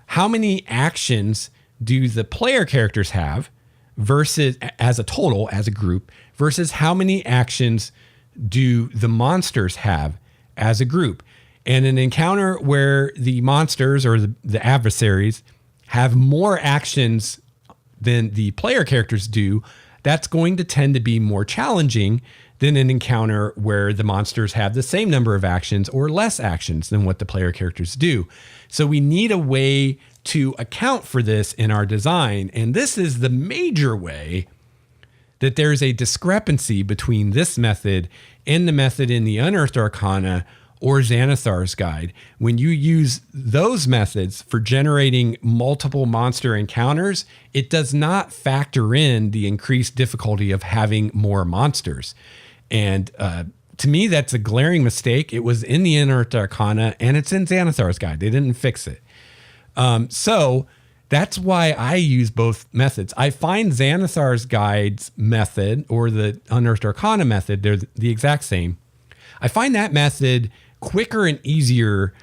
how many actions do the player characters have versus as a total, as a group, versus how many actions do the monsters have as a group. And an encounter where the monsters or the adversaries have more actions than the player characters do, that's going to tend to be more challenging than an encounter where the monsters have the same number of actions or less actions than what the player characters do. So we need a way to account for this in our design. And this is the major way that there's a discrepancy between this method and the method in the Unearthed Arcana or Xanathar's Guide. When you use those methods for generating multiple monster encounters, it does not factor in the increased difficulty of having more monsters. And to me, that's a glaring mistake. It was in the Unearthed Arcana and it's in Xanathar's Guide. They didn't fix it. So that's why I use both methods. I find Xanathar's Guide's method or the Unearthed Arcana method, they're the exact same. I find that method quicker and easier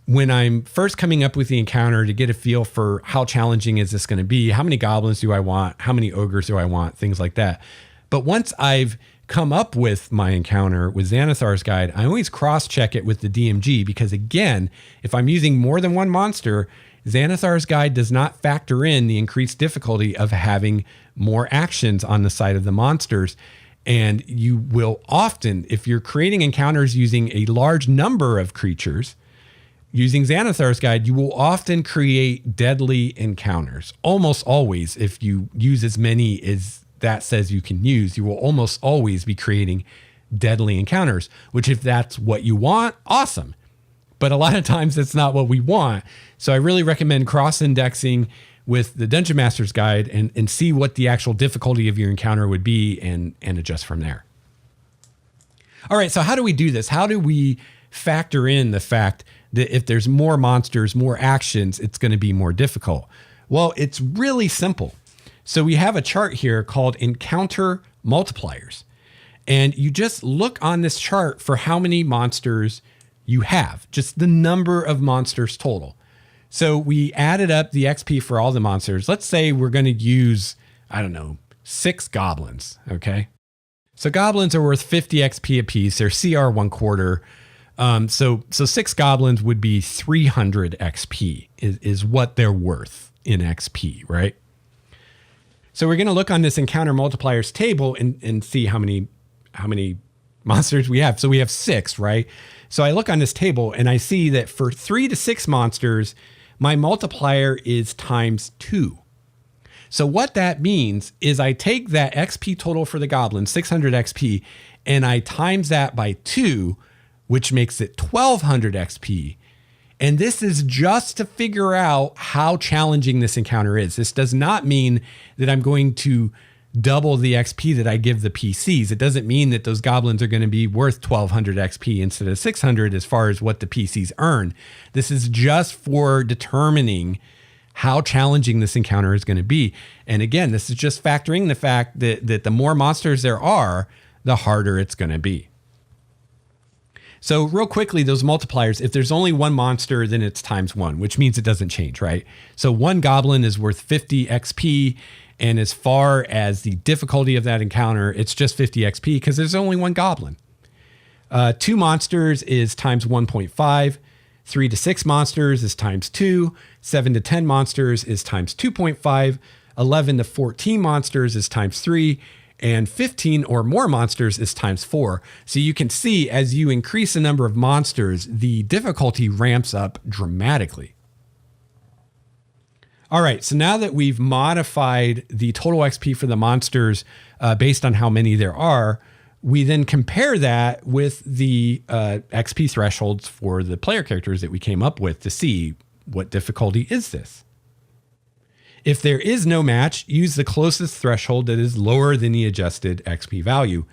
when I'm first coming up with the encounter to get a feel for how challenging is this going to be? How many goblins do I want? How many ogres do I want? Things like that. But once I've come up with my encounter with Xanathar's Guide, I always cross-check it with the DMG because, again, if I'm using more than one monster, Xanathar's Guide does not factor in the increased difficulty of having more actions on the side of the monsters. And you will often, if you're creating encounters using a large number of creatures, using Xanathar's Guide, you will often create deadly encounters. Almost always, if you use as many as that says you can use, you will almost always be creating deadly encounters, which if that's what you want, awesome. But a lot of times that's not what we want. So I really recommend cross-indexing with the Dungeon Master's Guide and see what the actual difficulty of your encounter would be and adjust from there. All right, so how do we do this? How do we factor in the fact that if there's more monsters, more actions, it's going to be more difficult? Well, it's really simple. So we have a chart here called Encounter Multipliers. And you just look on this chart for how many monsters you have, just the number of monsters total. So we added up the XP for all the monsters. Let's say we're going to use, 6 goblins, okay? So goblins are worth 50 XP apiece. They're CR 1/4. So 6 goblins would be 300 XP is what they're worth in XP, right? So we're going to look on this encounter multipliers table and see how many monsters we have. So we have 6, right? So I look on this table and I see that for 3 to 6 monsters, my multiplier is times 2. So what that means is I take that XP total for the goblin, 600 XP, and I times that by 2, which makes it 1200 XP. And this is just to figure out how challenging this encounter is. This does not mean that I'm going to double the XP that I give the PCs. It doesn't mean that those goblins are going to be worth 1200 XP instead of 600 as far as what the PCs earn. This is just for determining how challenging this encounter is going to be. And again, this is just factoring the fact that the more monsters there are, the harder it's going to be. So real quickly, those multipliers, if there's only one monster, then it's times 1, which means it doesn't change, right? So 1 goblin is worth 50 XP. And as far as the difficulty of that encounter, it's just 50 XP because there's only 1 goblin. 2 monsters is times 1.5. 3 to 6 monsters is times 2. 7 to 10 monsters is times 2.5. 11 to 14 monsters is times 3. And 15 or more monsters is times 4. So you can see as you increase the number of monsters, the difficulty ramps up dramatically. All right, so now that we've modified the total XP for the monsters based on how many there are, we then compare that with the XP thresholds for the player characters that we came up with to see what difficulty is this. If there is no match, use the closest threshold that is lower than the adjusted XP value.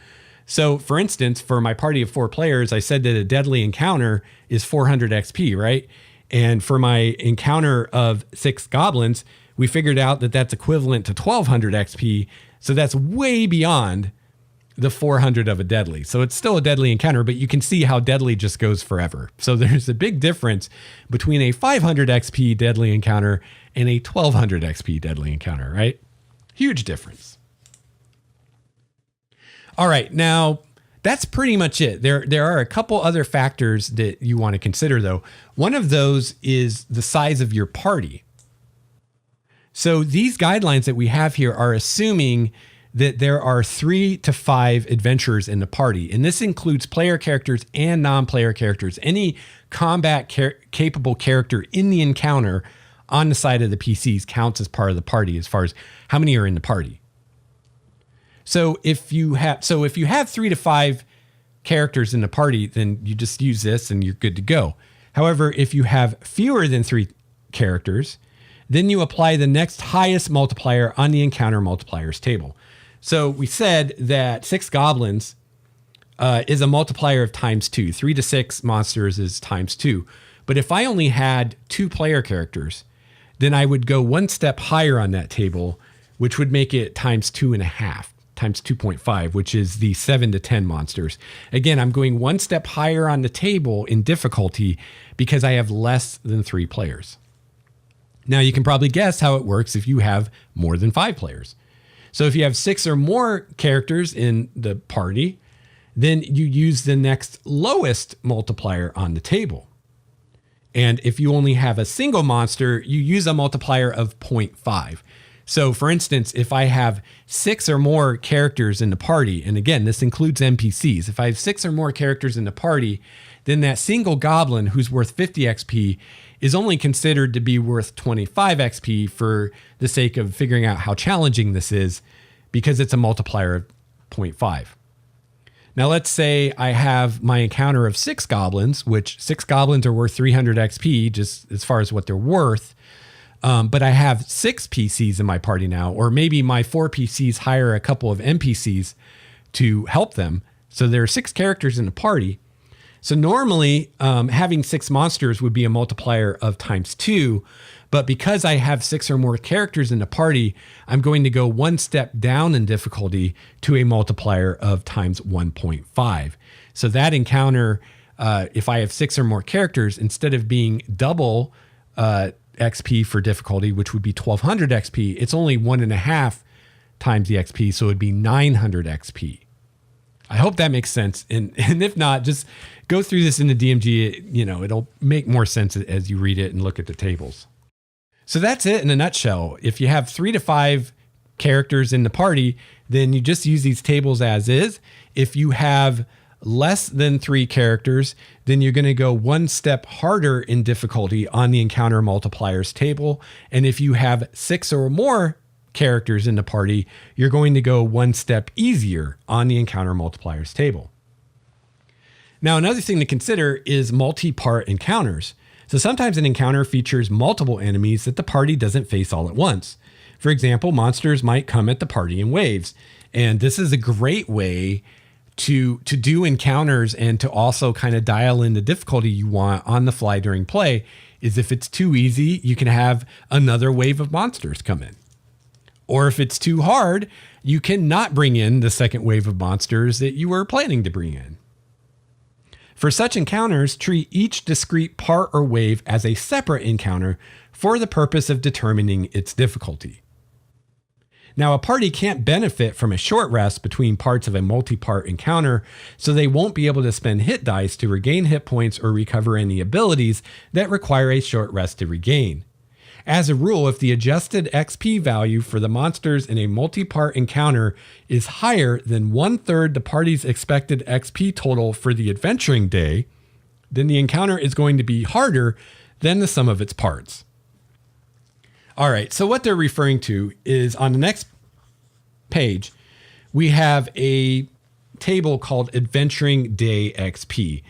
So for instance, for my party of 4 players, I said that a deadly encounter is 400 XP, right? And for my encounter of 6 goblins, we figured out that that's equivalent to 1200 XP. So that's way beyond the 400 of a deadly. So it's still a deadly encounter, but you can see how deadly just goes forever. So there's a big difference between a 500 XP deadly encounter and a 1200 XP deadly encounter, right? Huge difference. All right, now that's pretty much it. There are a couple other factors that you want to consider though. One of those is the size of your party. So these guidelines that we have here are assuming that there are 3 to 5 adventurers in the party. And this includes player characters and non-player characters. Any combat capable character in the encounter on the side of the PCs counts as part of the party as far as how many are in the party. So if you have 3 to 5 characters in the party, then you just use this and you're good to go. However, if you have fewer than 3 characters, then you apply the next highest multiplier on the encounter multipliers table. So we said that 6 goblins is a multiplier of times 2. 3 to 6 monsters is times 2. But if I only had 2 player characters, then I would go one step higher on that table, which would make it times 2.5, times 2.5, which is the 7 to 10 monsters. Again, I'm going one step higher on the table in difficulty because I have less than 3 players. Now you can probably guess how it works if you have more than 5 players. So if you have 6 or more characters in the party, then you use the next lowest multiplier on the table. And if you only have a single monster, you use a multiplier of 0.5. So for instance, if I have 6 or more characters in the party, and again, this includes NPCs. If I have 6 or more characters in the party, then that single goblin who's worth 50 XP is only considered to be worth 25 XP for the sake of figuring out how challenging this is, because it's a multiplier of 0.5. Now let's say I have my encounter of 6 goblins, which 6 goblins are worth 300 XP just as far as what they're worth. But I have 6 PCs in my party now, or maybe my 4 PCs hire a couple of NPCs to help them. So there are 6 characters in the party. So normally having 6 monsters would be a multiplier of times 2. But because I have 6 or more characters in the party, I'm going to go one step down in difficulty to a multiplier of times 1.5. So that encounter, if I have 6 or more characters, instead of being double XP for difficulty, which would be 1200 XP, it's only 1.5 times the XP, so it would be 900 XP. I hope that makes sense. And if not, just go through this in the DMG. It'll make more sense as you read it and look at the tables. So that's it in a nutshell. If you have 3 to 5 characters in the party, then you just use these tables as is. If you have less than 3 characters, then you're going to go one step harder in difficulty on the encounter multipliers table. And if you have 6 or more characters in the party, you're going to go one step easier on the encounter multipliers table. Now, another thing to consider is multi-part encounters. So sometimes an encounter features multiple enemies that the party doesn't face all at once. For example, monsters might come at the party in waves. And this is a great way to do encounters and to also kind of dial in the difficulty you want on the fly during play. Is if it's too easy, you can have another wave of monsters come in. Or if it's too hard, you can not bring in the second wave of monsters that you were planning to bring in. For such encounters, treat each discrete part or wave as a separate encounter for the purpose of determining its difficulty. Now, a party can't benefit from a short rest between parts of a multi-part encounter, so they won't be able to spend hit dice to regain hit points or recover any abilities that require a short rest to regain. As a rule, if the adjusted XP value for the monsters in a multi-part encounter is higher than 1/3 the party's expected XP total for the adventuring day, then the encounter is going to be harder than the sum of its parts. All right, so what they're referring to is on the next page, we have a table called Adventuring Day XP.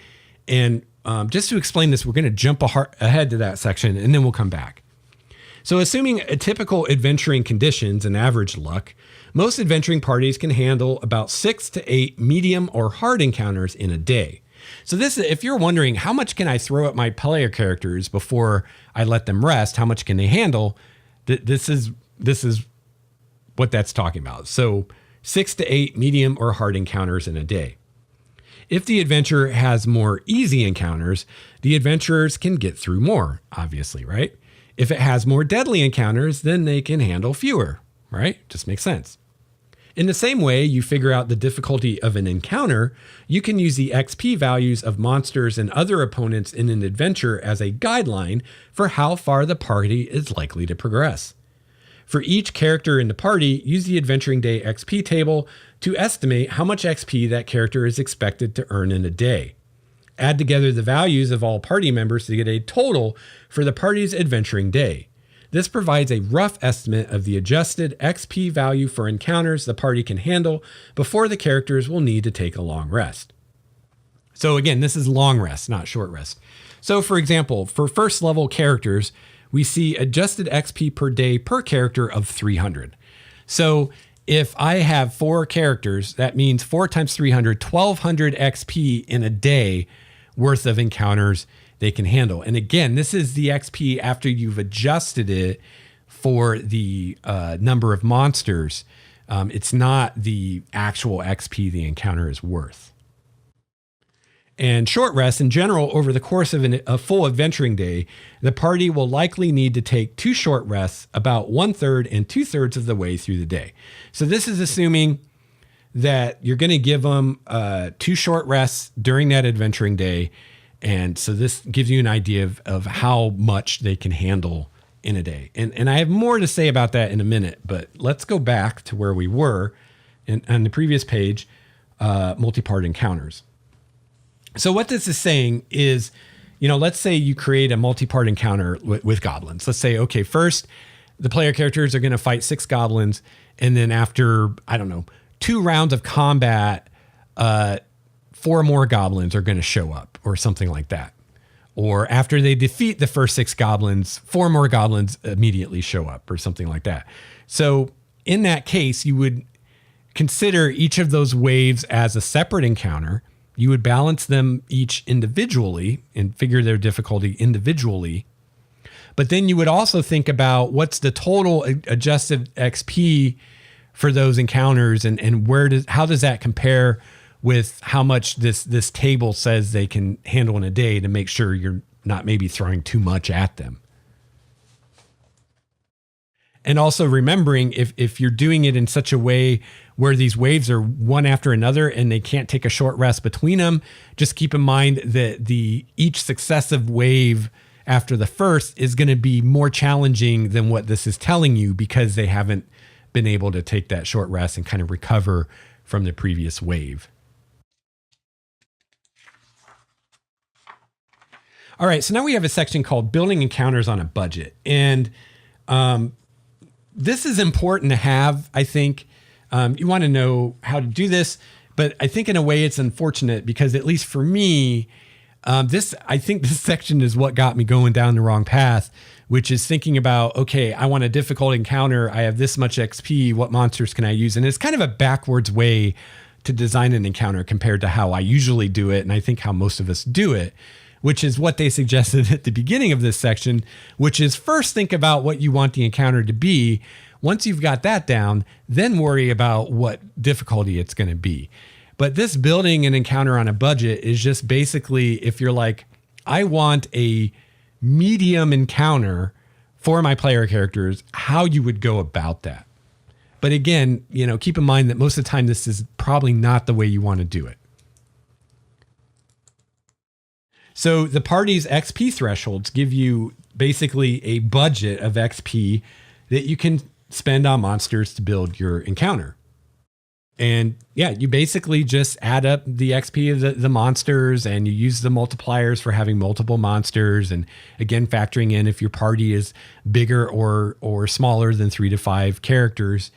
And just to explain this, we're going to jump ahead to that section and then we'll come back. So assuming a typical adventuring conditions and average luck, most adventuring parties can handle about 6 to 8 medium or hard encounters in a day. So this, if you're wondering how much can I throw at my player characters before I let them rest, how much can they handle? This is what that's talking about. So 6 to 8 medium or hard encounters in a day. If the adventurer has more easy encounters, the adventurers can get through more, obviously, right? If it has more deadly encounters, then they can handle fewer, right? Just makes sense. In the same way you figure out the difficulty of an encounter, you can use the XP values of monsters and other opponents in an adventure as a guideline for how far the party is likely to progress. For each character in the party, use the Adventuring Day XP table to estimate how much XP that character is expected to earn in a day. Add together the values of all party members to get a total for the party's adventuring day. This provides a rough estimate of the adjusted XP value for encounters the party can handle before the characters will need to take a long rest. So again, this is long rest, not short rest. So for example, for first level characters, we see adjusted XP per day per character of 300. So if I have 4 characters, that means 4 times 300, 1200 XP in a day worth of encounters they can handle. And again, this is the XP after you've adjusted it for the number of monsters. It's not the actual XP the encounter is worth. And short rests in general, over the course of a full adventuring day, the party will likely need to take 2 short rests about 1/3 and 2/3 of the way through the day. So this is assuming that you're going to give them 2 short rests during that adventuring day. And so this gives you an idea of how much they can handle in a day. And I have more to say about that in a minute, but let's go back to where we were on the previous page, multi-part encounters. So what this is saying is, let's say you create a multi-part encounter with goblins. Let's say, okay, first the player characters are going to fight 6 goblins. And then after, 2 rounds of combat, 4 more goblins are going to show up or something like that. Or after they defeat the first 6 goblins, 4 more goblins immediately show up or something like that. So in that case, you would consider each of those waves as a separate encounter. You would balance them each individually and figure their difficulty individually. But then you would also think about what's the total adjusted XP for those encounters, and how does that compare with how much this table says they can handle in a day, to make sure you're not maybe throwing too much at them. And also remembering if you're doing it in such a way where these waves are one after another and they can't take a short rest between them, just keep in mind that each successive wave after the first is going to be more challenging than what this is telling you, because they haven't been able to take that short rest and kind of recover from the previous wave. All right, so now we have a section called Building Encounters on a Budget. And this is important to have, I think. You want to know how to do this, but I think in a way it's unfortunate, because at least for me, I think this section is what got me going down the wrong path, which is thinking about, okay, I want a difficult encounter. I have this much XP. What monsters can I use? And it's kind of a backwards way to design an encounter compared to how I usually do it. And I think how most of us do it, which is what they suggested at the beginning of this section, which is first think about what you want the encounter to be. Once you've got that down, then worry about what difficulty it's going to be. But this building an encounter on a budget is just basically, if you're like, I want a medium encounter for my player characters, how you would go about that. But again, keep in mind that most of the time this is probably not the way you want to do it. So the party's XP thresholds give you basically a budget of XP that you can spend on monsters to build your encounter. And yeah, you basically just add up the XP of the monsters, and you use the multipliers for having multiple monsters. And again, factoring in if your party is bigger or smaller than 3 to 5 characters,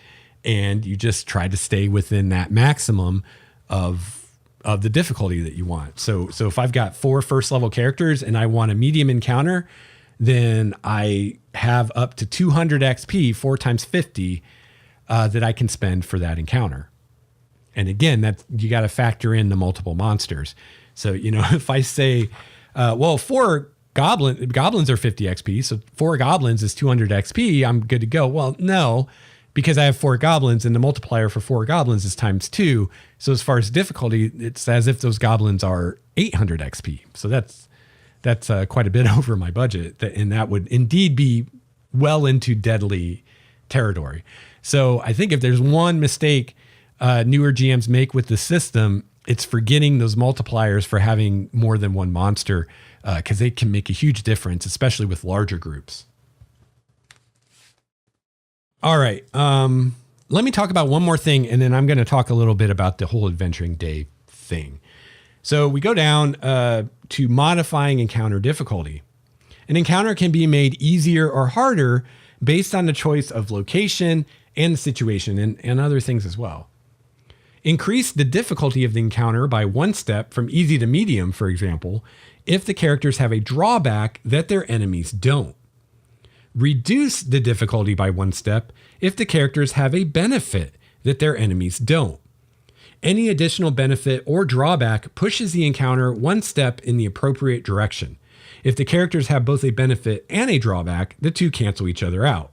and you just try to stay within that maximum of the difficulty that you want. So if I've got 4 first level characters and I want a medium encounter, then I have up to 200 XP, 4 times 50, that I can spend for that encounter. And again, that you got to factor in the multiple monsters. So, if I say, 4 goblins are 50 XP, so 4 goblins is 200 XP, I'm good to go. Well, no, because I have 4 goblins and the multiplier for 4 goblins is times 2. So as far as difficulty, it's as if those goblins are 800 XP. So that's quite a bit over my budget. And that would indeed be well into deadly territory. So I think if there's one mistake newer GMs make with the system, it's forgetting those multipliers for having more than one monster, because they can make a huge difference, especially with larger groups. All right. Let me talk about one more thing, and then I'm going to talk a little bit about the whole adventuring day thing. So we go down to modifying encounter difficulty. An encounter can be made easier or harder based on the choice of location and the situation, and other things as well. Increase the difficulty of the encounter by 1 step from easy to medium, for example, if the characters have a drawback that their enemies don't. Reduce the difficulty by 1 step if the characters have a benefit that their enemies don't. Any additional benefit or drawback pushes the encounter 1 step in the appropriate direction. If the characters have both a benefit and a drawback, the two cancel each other out.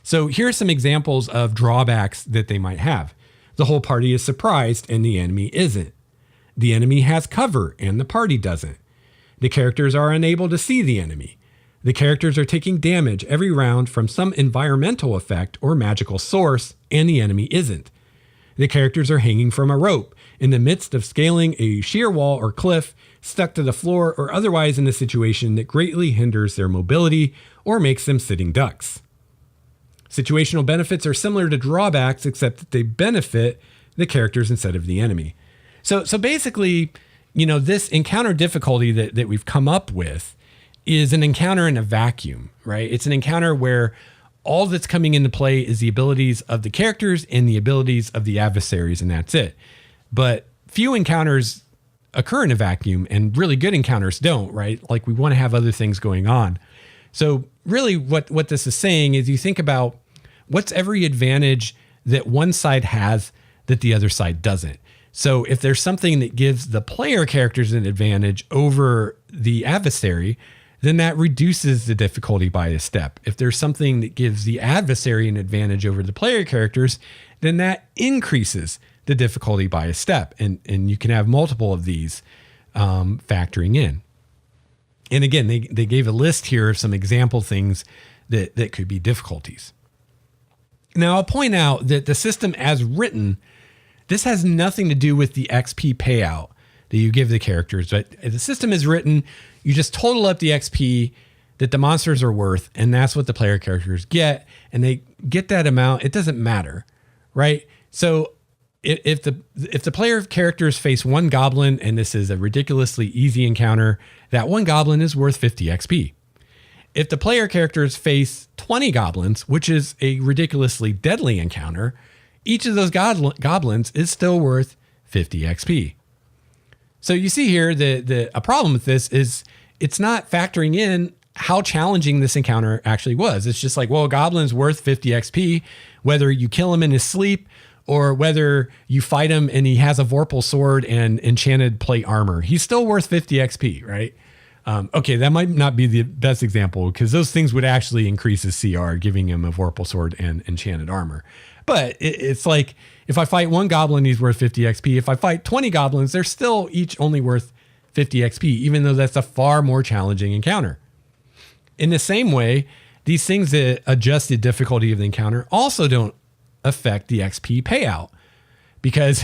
So here are some examples of drawbacks that they might have. The whole party is surprised and the enemy isn't. The enemy has cover and the party doesn't. The characters are unable to see the enemy. The characters are taking damage every round from some environmental effect or magical source, and the enemy isn't. The characters are hanging from a rope in the midst of scaling a sheer wall or cliff, stuck to the floor, or otherwise in a situation that greatly hinders their mobility or makes them sitting ducks. Situational benefits are similar to drawbacks, except that they benefit the characters instead of the enemy. So basically, this encounter difficulty that we've come up with is an encounter in a vacuum, right? It's an encounter where all that's coming into play is the abilities of the characters and the abilities of the adversaries, and that's it. But few encounters occur in a vacuum, and really good encounters don't, right? Like, we want to have other things going on. So really what this is saying is, you think about what's every advantage that one side has that the other side doesn't. So if there's something that gives the player characters an advantage over the adversary, then that reduces the difficulty by a step. If there's something that gives the adversary an advantage over the player characters, then that increases the difficulty by a step. And you can have multiple of these factoring in. And again, they gave a list here of some example things that could be difficulties. Now, I'll point out that the system as written, this has nothing to do with the XP payout that you give the characters. But the system is written, you just total up the XP that the monsters are worth, and that's what the player characters get, and they get that amount. It doesn't matter, right? So if the player characters face one goblin, and this is a ridiculously easy encounter, that one goblin is worth 50 XP. If the player characters face 20 goblins, which is a ridiculously deadly encounter, each of those goblins is still worth 50 XP. So you see here that a problem with this is it's not factoring in how challenging this encounter actually was. It's just like, well, a goblin's worth 50 XP, whether you kill him in his sleep or whether you fight him and he has a Vorpal sword and enchanted plate armor. He's still worth 50 XP, right? Okay, that might not be the best example because those things would actually increase his CR, giving him a Vorpal sword and enchanted armor. But it's like, if I fight one goblin, he's worth 50 XP. If I fight 20 goblins, they're still each only worth 50 XP, even though that's a far more challenging encounter. In the same way, these things that adjust the difficulty of the encounter also don't affect the XP payout. Because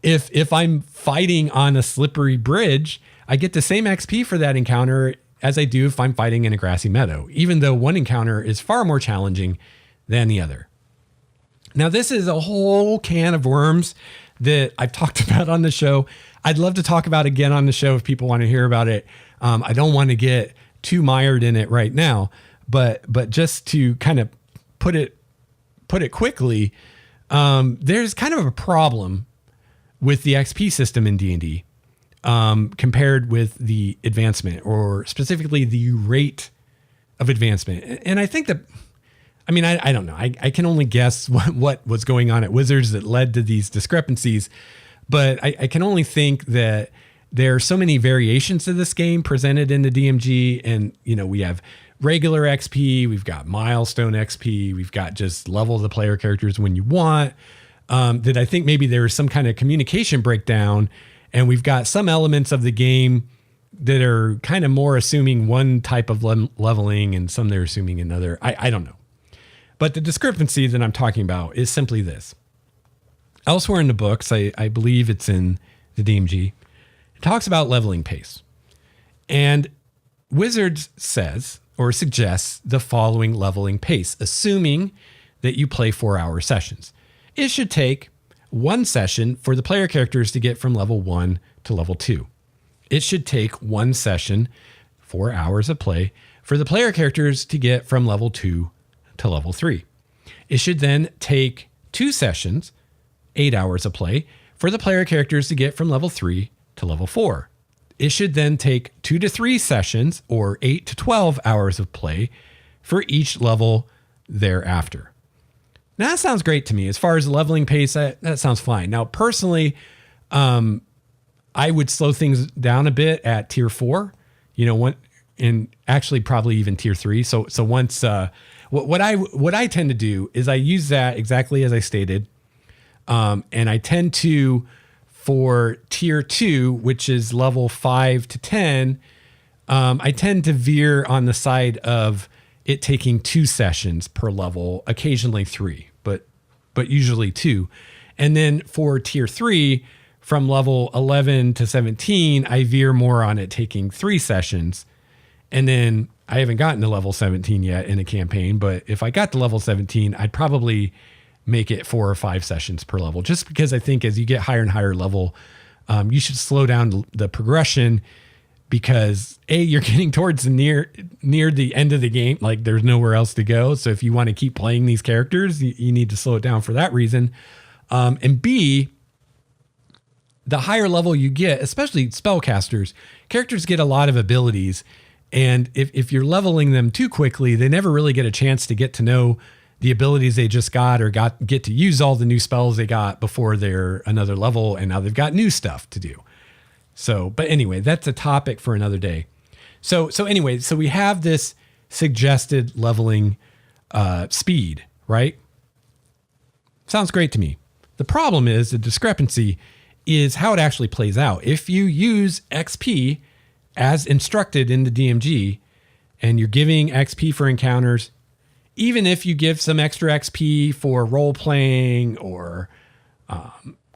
if I'm fighting on a slippery bridge, I get the same XP for that encounter as I do if I'm fighting in a grassy meadow, even though one encounter is far more challenging than the other. Now, this is a whole can of worms that I've talked about on the show. I'd love to talk about again on the show if people want to hear about it. I don't want to get too mired in it right now, but just to kind of put it quickly, there's kind of a problem with the XP system in D&D compared with the advancement, or specifically the rate of advancement. And I think that, I don't know. I can only guess what was going on at Wizards that led to these discrepancies, but I can only think that there are so many variations to this game presented in the DMG, and we have regular XP, we've got milestone XP, we've got just level the player characters when you want, that I think maybe there is some kind of communication breakdown, and we've got some elements of the game that are kind of more assuming one type of leveling and some they're assuming another. I don't know. But the discrepancy that I'm talking about is simply this. Elsewhere in the books, I believe it's in the DMG, it talks about leveling pace. And Wizards says or suggests the following leveling pace, assuming that you play 4-hour sessions. It should take one session for the player characters to get from level 1 to level 2. It should take one session, 4 hours of play, for the player characters to get from level 2 to level 3. It should then take 2 sessions, 8 hours of play, for the player characters to get from level 3 to level 4. It should then take 2 to 3 sessions, or 8 to 12 hours of play, for each level thereafter. Now, that sounds great to me. As far as leveling pace, that sounds fine. Now, personally, I would slow things down a bit at tier 4. and actually probably even tier 3. So once, what I tend to do is I use that exactly as I stated. And I tend to, for tier 2, which is level 5 to 10, I tend to veer on the side of it taking 2 sessions per level, occasionally 3, but usually 2. And then for tier 3, from level 11 to 17, I veer more on it taking 3 sessions. And then I haven't gotten to level 17 yet in a campaign, but if I got to level 17, I'd probably make it 4 or 5 sessions per level, just because I think as you get higher and higher level, you should slow down the progression, because you're getting towards near the end of the game. Like there's nowhere else to go. So if you want to keep playing these characters, you need to slow it down for that reason. And B, the higher level you get, especially spellcasters, characters get a lot of abilities. And if you're leveling them too quickly, they never really get a chance to get to know the abilities they just got, or get to use all the new spells they got before they're another level. And now they've got new stuff to do. So, but anyway, that's a topic for another day. So anyway, so we have this suggested leveling speed, right? Sounds great to me. The problem is, the discrepancy is how it actually plays out. If you use XP as instructed in the DMG, and you're giving XP for encounters, even if you give some extra XP for role playing or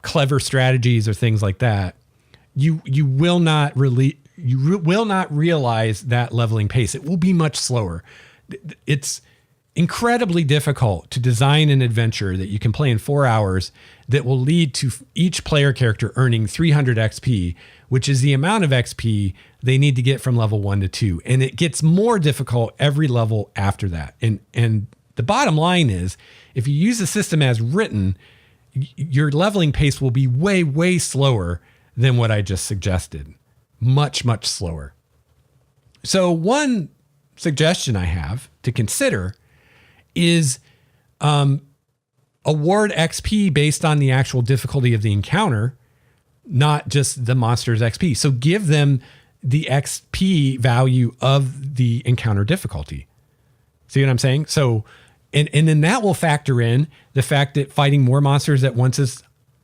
clever strategies or things like that, you will not realize that leveling pace. It will be much slower. It's incredibly difficult to design an adventure that you can play in 4 hours that will lead to each player character earning 300 XP, which is the amount of XP they need to get from level 1 to 2. And it gets more difficult every level after that. And the bottom line is, if you use the system as written, your leveling pace will be way, way slower than what I just suggested. Much, much slower. So one suggestion I have to consider is award XP based on the actual difficulty of the encounter, not just the monster's XP. So give them the XP value of the encounter difficulty. See what I'm saying? So, and then that will factor in the fact that fighting more monsters at once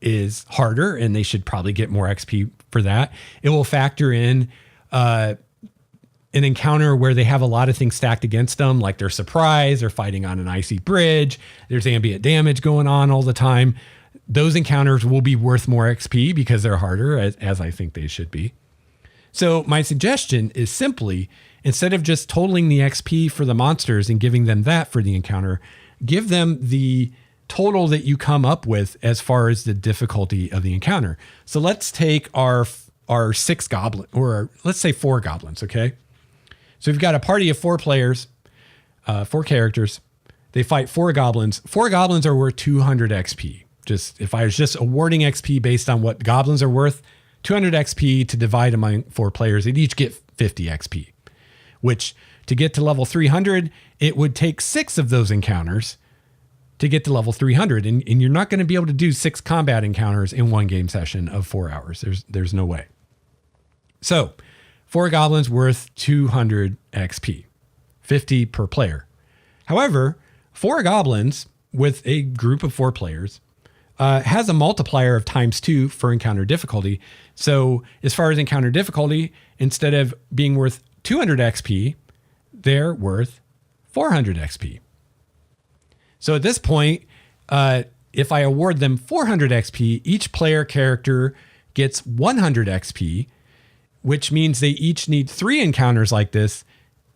is harder, and they should probably get more XP for that. It will factor in an encounter where they have a lot of things stacked against them, like they're surprised, they're fighting on an icy bridge, there's ambient damage going on all the time. Those encounters will be worth more XP because they're harder, as I think they should be. So my suggestion is simply, instead of just totaling the XP for the monsters and giving them that for the encounter, give them the total that you come up with as far as the difficulty of the encounter. So let's take our 6 goblin, or let's say 4 goblins. Okay. So we've got a party of 4 players, 4 characters. They fight 4 goblins. 4 goblins are worth 200 XP. Just if I was just awarding XP based on what goblins are worth, 200 XP to divide among 4 players, they'd each get 50 XP, which to get to level 300, it would take 6 of those encounters to get to level 300. And you're not going to be able to do 6 combat encounters in one game session of 4 hours. There's no way. So 4 goblins worth 200 XP, 50 per player. However, 4 goblins with a group of 4 players has a multiplier of ×2 for encounter difficulty. So as far as encounter difficulty, instead of being worth 200 XP, they're worth 400 XP. So at this point, if I award them 400 XP, each player character gets 100 XP, which means they each need 3 encounters like this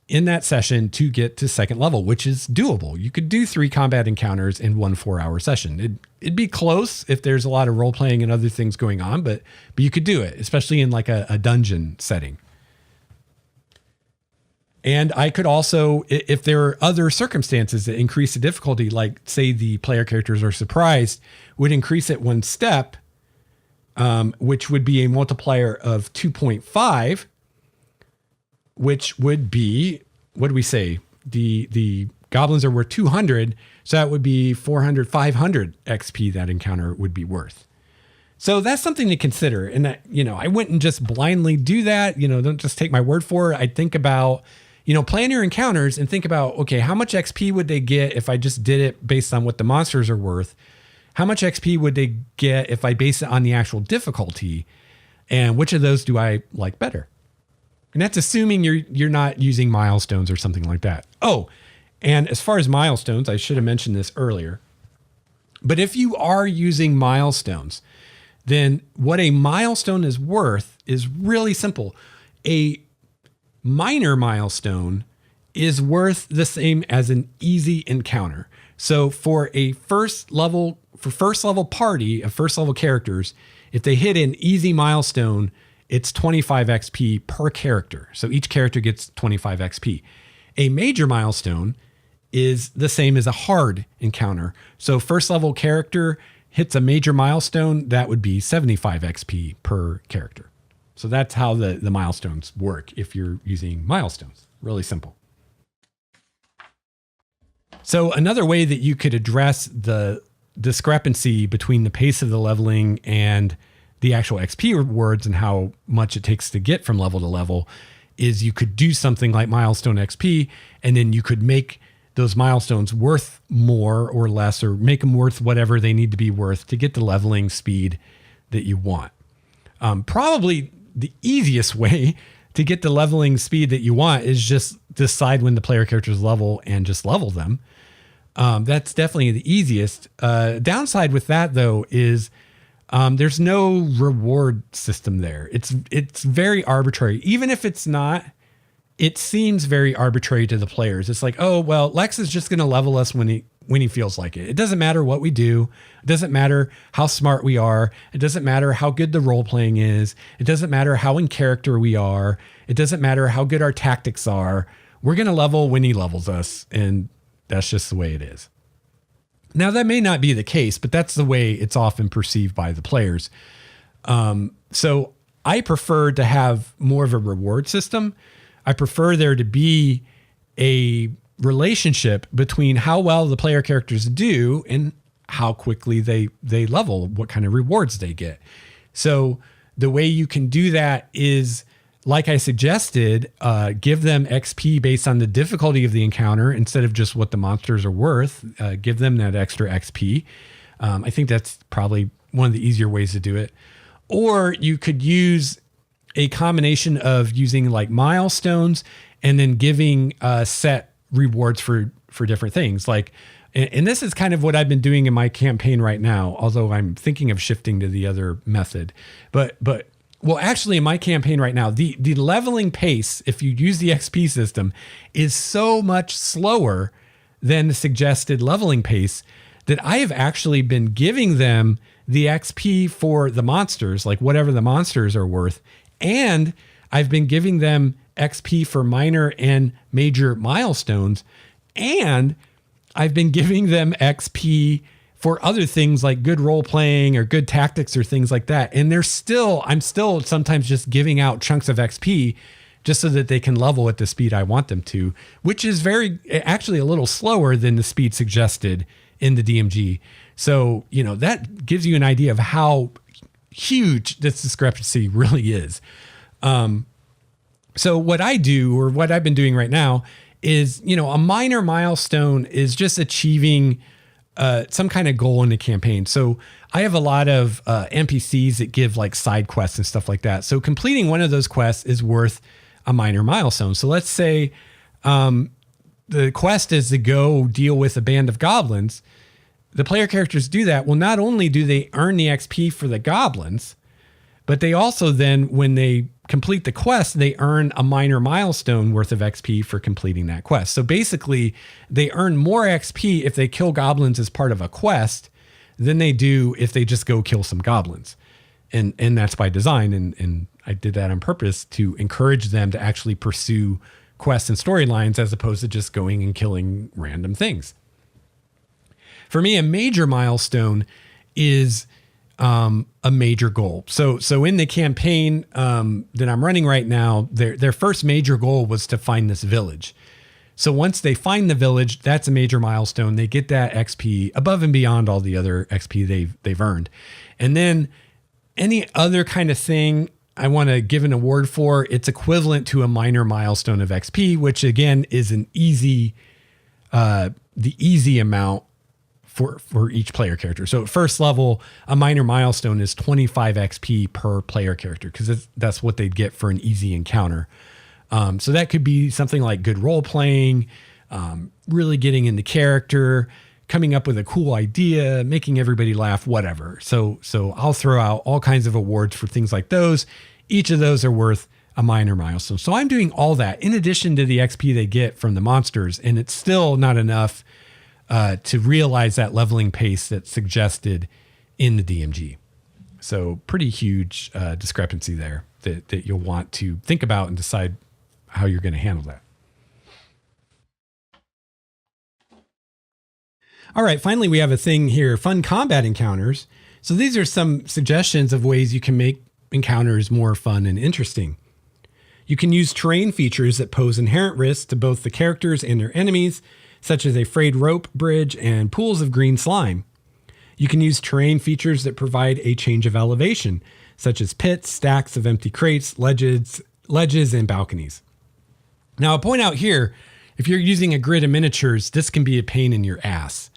in that session to get to second level, which is doable. You could do 3 combat encounters in one 4-hour session. It'd be close if there's a lot of role playing and other things going on, but you could do it, especially in like a dungeon setting. And I could also, if there are other circumstances that increase the difficulty, like say the player characters are surprised, would increase it 1 step, which would be a multiplier of 2.5, which would be, what do we say? The goblins are worth 200. So that would be 400, 500 XP that encounter would be worth. So that's something to consider. And that, I wouldn't just blindly do that. Don't just take my word for it. I'd think about, plan your encounters and think about, okay, how much XP would they get if I just did it based on what the monsters are worth? How much XP would they get if I base it on the actual difficulty? And which of those do I like better? And that's assuming you're not using milestones or something like that. Oh, and as far as milestones, I should have mentioned this earlier. But if you are using milestones, then what a milestone is worth is really simple. A minor milestone is worth the same as an easy encounter. So for a first level party of first level characters, if they hit an easy milestone, it's 25 XP per character. So each character gets 25 XP. A major milestone is the same as a hard encounter. So first level character hits a major milestone, that would be 75 XP per character. So that's how the milestones work if you're using milestones. Really simple. So another way that you could address the discrepancy between the pace of the leveling and the actual XP rewards and how much it takes to get from level to level is you could do something like milestone XP, and then you could make those milestones worth more or less, or make them worth whatever they need to be worth to get the leveling speed that you want. Probably the easiest way to get the leveling speed that you want is just decide when the player characters level and just level them. That's definitely the easiest. Downside with that though is there's no reward system there. It's very arbitrary. Even if it's not, it seems very arbitrary to the players. It's like, oh, well, Lex is just going to level us when he feels like it. It doesn't matter what we do. It doesn't matter how smart we are. It doesn't matter how good the role playing is. It doesn't matter how in character we are. It doesn't matter how good our tactics are. We're going to level when he levels us. And that's just the way it is. Now, that may not be the case, but that's the way it's often perceived by the players. So I prefer to have more of a reward system. I prefer there to be a relationship between how well the player characters do and how quickly they level, what kind of rewards they get. So the way you can do that is, like I suggested, give them XP based on the difficulty of the encounter instead of just what the monsters are worth. Give them that extra XP. I think that's probably one of the easier ways to do it. Or you could use a combination of using like milestones and then giving set rewards for different things. Like, and this is kind of what I've been doing in my campaign right now, although I'm thinking of shifting to the other method. But well, actually in my campaign right now, the leveling pace, if you use the XP system, is so much slower than the suggested leveling pace that I have actually been giving them the XP for the monsters, like whatever the monsters are worth. And I've been giving them XP for minor and major milestones. And I've been giving them XP for other things like good role playing or good tactics or things like that. And I'm still sometimes just giving out chunks of XP just so that they can level at the speed I want them to, which is actually a little slower than the speed suggested in the DMG. So, that gives you an idea of how huge this discrepancy really is. So what I do, or what I've been doing right now, is, a minor milestone is just achieving some kind of goal in the campaign. So I have a lot of NPCs that give like side quests and stuff like that. So completing one of those quests is worth a minor milestone. So let's say the quest is to go deal with a band of goblins. The player characters do that. Well, not only do they earn the XP for the goblins, but they also then, when they complete the quest, they earn a minor milestone worth of XP for completing that quest. So basically, they earn more XP if they kill goblins as part of a quest than they do if they just go kill some goblins. And that's by design. And I did that on purpose to encourage them to actually pursue quests and storylines as opposed to just going and killing random things. For me, a major milestone is a major goal. So in the campaign that I'm running right now, their first major goal was to find this village. So once they find the village, that's a major milestone. They get that XP above and beyond all the other XP they've earned. And then Any other kind of thing I want to give an award for, it's equivalent to a minor milestone of XP, which again is an easy, the easy amount for each player character. So at first level, a minor milestone is 25 XP per player character because that's what they'd get for an easy encounter. So that could be something like good role playing, really getting into character, coming up with a cool idea, making everybody laugh, whatever. So I'll throw out all kinds of awards for things like those. Each of those are worth a minor milestone. So I'm doing all that in addition to the XP they get from the monsters. And it's still not enough to realize that leveling pace that's suggested in the DMG. So pretty huge discrepancy there that you'll want to think about and decide how you're going to handle that. All right, finally, we have a thing here, fun combat encounters. So these are some suggestions of ways you can make encounters more fun and interesting. You can use terrain features that pose inherent risks to both the characters and their enemies, such as a frayed rope bridge and pools of green slime. You can use terrain features that provide a change of elevation, such as pits, stacks of empty crates, ledges, and balconies. Now, I'll point out here, if you're using a grid of miniatures, this can be a pain in your ass.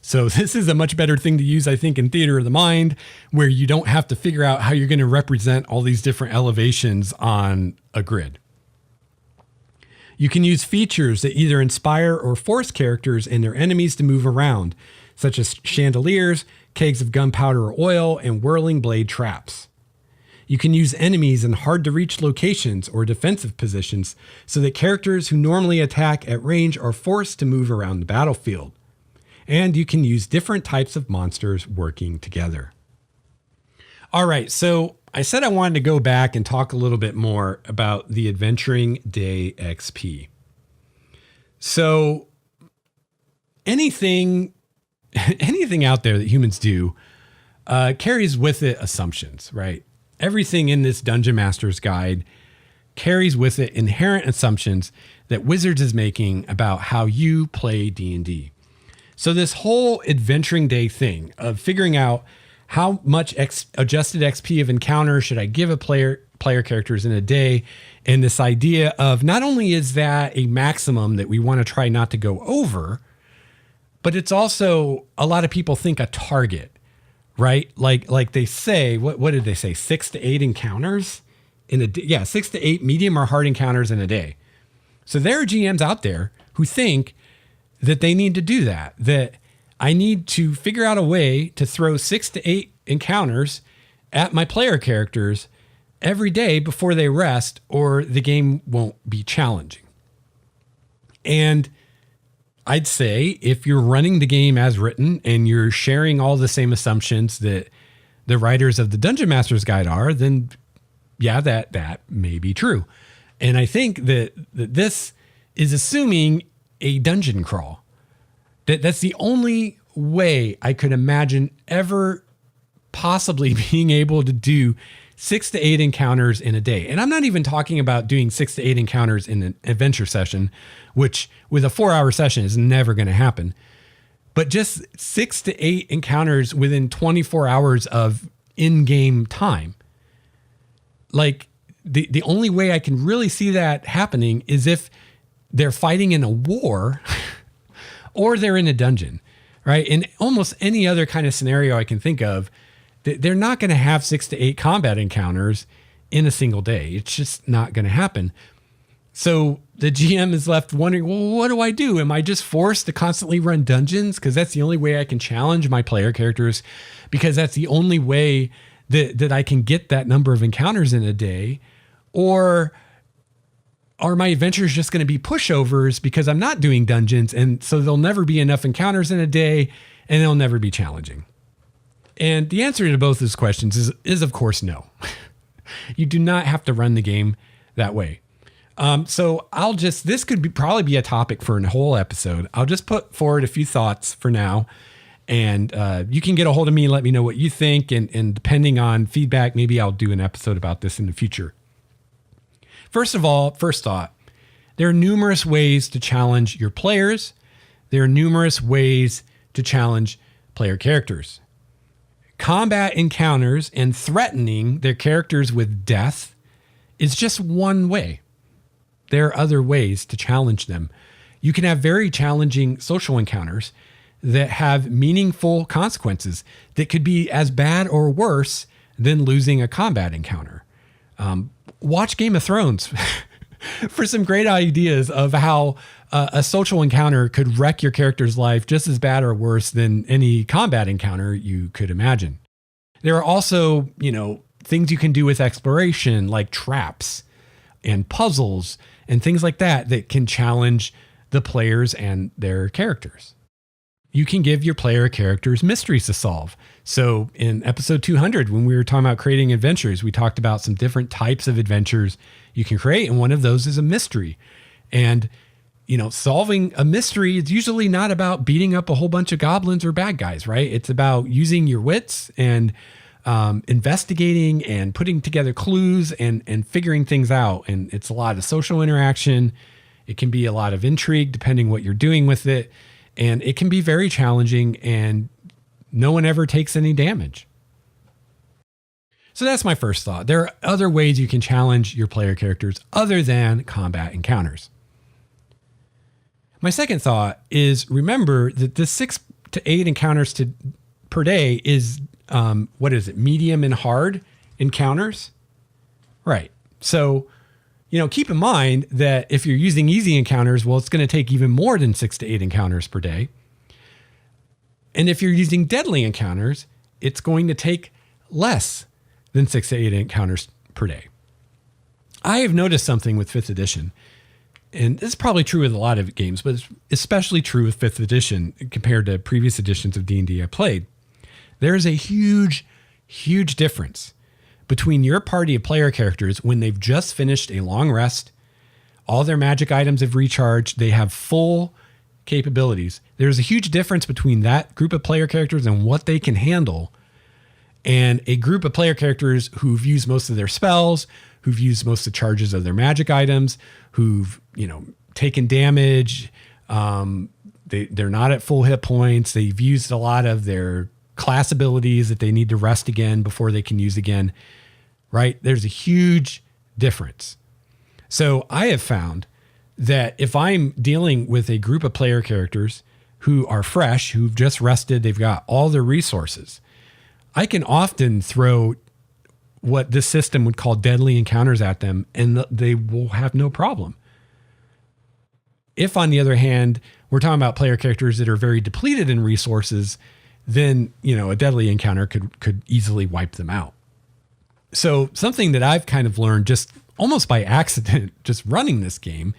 So this is a much better thing to use, I think, in Theater of the Mind, where you don't have to figure out how you're going to represent all these different elevations on a grid. You can use features that either inspire or force characters and their enemies to move around, such as chandeliers, kegs of gunpowder or oil, and whirling blade traps. You can use enemies in hard-to-reach locations or defensive positions so that characters who normally attack at range are forced to move around the battlefield. And you can use different types of monsters working together. All right, so I said I wanted to go back and talk a little bit more about the Adventuring Day XP. So anything out there that humans do carries with it assumptions, right? Everything in this Dungeon Master's Guide carries with it inherent assumptions that Wizards is making about how you play D&D. So this whole Adventuring Day thing of figuring out how much adjusted XP of encounter should I give a player characters in a day, and this idea of not only is that a maximum that we want to try not to go over, but it's also a lot of people think a target, right? Like they say, what did they say? 6 to 8 encounters in a day. Yeah, 6 to 8 medium or hard encounters in a day. So there are GMs out there who think that they need to do that I need to figure out a way to throw 6 to 8 encounters at my player characters every day before they rest, or the game won't be challenging. And I'd say if you're running the game as written and you're sharing all the same assumptions that the writers of the Dungeon Master's Guide are, then yeah, that may be true. And I think that this is assuming a dungeon crawl. That's the only way I could imagine ever possibly being able to do 6 to 8 encounters in a day. And I'm not even talking about doing 6 to 8 encounters in an adventure session, which with a 4-hour session is never going to happen. But just 6 to 8 encounters within 24 hours of in-game time. Like the only way I can really see that happening is if they're fighting in a war or they're in a dungeon, right? In almost any other kind of scenario I can think of, they're not going to have 6 to 8 combat encounters in a single day. It's just not going to happen. So the GM is left wondering, well, what do I do? Am I just forced to constantly run dungeons? Because that's the only way I can challenge my player characters, because that's the only way that I can get that number of encounters in a day. Or are my adventures just going to be pushovers because I'm not doing dungeons, and so there'll never be enough encounters in a day and they'll never be challenging? And the answer to both those questions is of course no. You do not have to run the game that way. So this could probably be a topic for a whole episode. I'll just put forward a few thoughts for now, and you can get a hold of me and let me know what you think. And depending on feedback, maybe I'll do an episode about this in the future. First of all, first thought, there are numerous ways to challenge your players. There are numerous ways to challenge player characters. combat encounters and threatening their characters with death is just one way. There are other ways to challenge them. You can have very challenging social encounters that have meaningful consequences that could be as bad or worse than losing a combat encounter. Watch Game of Thrones for some great ideas of how a social encounter could wreck your character's life just as bad or worse than any combat encounter you could imagine. There are also, things you can do with exploration, like traps and puzzles and things like that can challenge the players and their characters. You can give your player characters mysteries to solve. So in episode 200, when we were talking about creating adventures, we talked about some different types of adventures you can create. And one of those is a mystery. And, solving a mystery is usually not about beating up a whole bunch of goblins or bad guys, right? It's about using your wits and investigating and putting together clues and figuring things out. And it's a lot of social interaction. It can be a lot of intrigue depending what you're doing with it. And it can be very challenging and no one ever takes any damage. So that's my first thought. There are other ways you can challenge your player characters other than combat encounters. My second thought is remember that the 6 to 8 encounters per day is, medium and hard encounters? Right. So, keep in mind that if you're using easy encounters, well, it's going to take even more than 6 to 8 encounters per day. And if you're using deadly encounters, it's going to take less than 6 to 8 encounters per day. I have noticed something with 5th edition, and this is probably true with a lot of games, but it's especially true with 5th edition compared to previous editions of D&D I played. There is a huge, huge difference between your party of player characters when they've just finished a long rest, all their magic items have recharged, they have full capabilities. There's a huge difference between that group of player characters and what they can handle and a group of player characters who've used most of their spells, who've used most of the charges of their magic items, who've, taken damage. They're not at full hit points. They've used a lot of their class abilities that they need to rest again before they can use again, right? There's a huge difference. So I have found that if I'm dealing with a group of player characters who are fresh, who've just rested, they've got all their resources, I can often throw what this system would call deadly encounters at them and they will have no problem. If, on the other hand, we're talking about player characters that are very depleted in resources, then, a deadly encounter could easily wipe them out. So something that I've kind of learned just almost by accident, just running this game,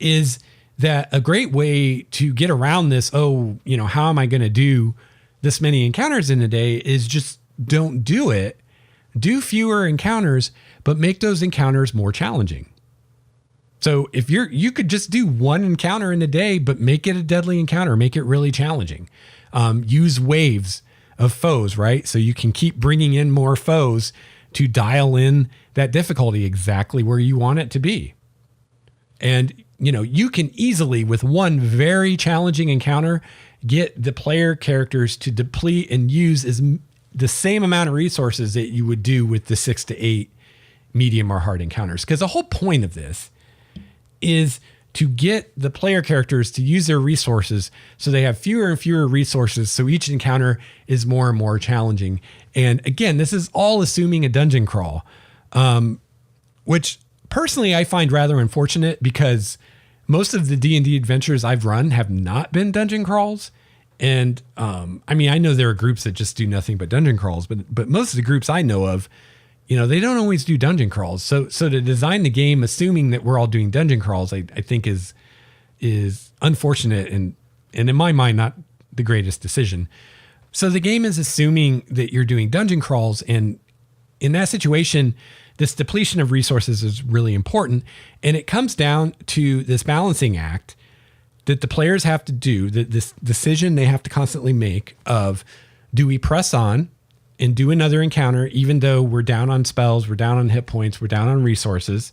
is that a great way to get around this, how am I going to do this many encounters in a day, is just don't do it. Do fewer encounters, but make those encounters more challenging. So if you could just do one encounter in a day, but make it a deadly encounter, make it really challenging. Use waves of foes, right? So you can keep bringing in more foes to dial in that difficulty exactly where you want it to be. And, you can easily, with one very challenging encounter, get the player characters to deplete and use the same amount of resources that you would do with the 6 to 8 medium or hard encounters. Because the whole point of this is to get the player characters to use their resources so they have fewer and fewer resources, so each encounter is more and more challenging. And again, this is all assuming a dungeon crawl, which personally I find rather unfortunate because most of the D&D adventures I've run have not been dungeon crawls. And I know there are groups that just do nothing but dungeon crawls, but most of the groups I know of, they don't always do dungeon crawls. So to design the game assuming that we're all doing dungeon crawls, I think is unfortunate and in my mind not the greatest decision. So the game is assuming that you're doing dungeon crawls, and in that situation, this depletion of resources is really important, and it comes down to this balancing act that the players have to do, this decision they have to constantly make of, do we press on and do another encounter, even though we're down on spells, we're down on hit points, we're down on resources,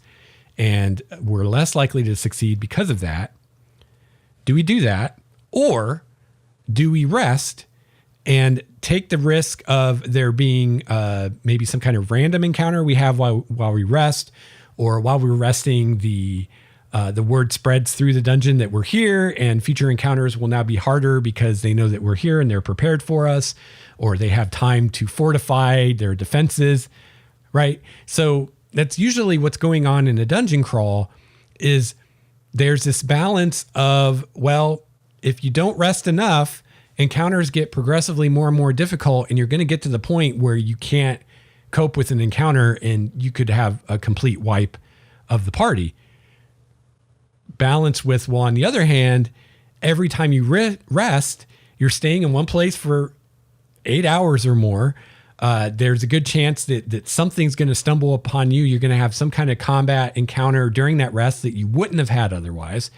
and we're less likely to succeed because of that? Do we do that? Or do we rest and take the risk of there being maybe some kind of random encounter we have while we rest, or while we're resting, the word spreads through the dungeon that we're here, and future encounters will now be harder because they know that we're here and they're prepared for us, or they have time to fortify their defenses, right? So that's usually what's going on in a dungeon crawl. Is there's this balance of, well, if you don't rest enough, encounters get progressively more and more difficult, and you're going to get to the point where you can't cope with an encounter and you could have a complete wipe of the party. Balance with, well, on the other hand, every time you rest, you're staying in one place for 8 hours or more. There's a good chance that something's going to stumble upon you. You're going to have some kind of combat encounter during that rest that you wouldn't have had otherwise.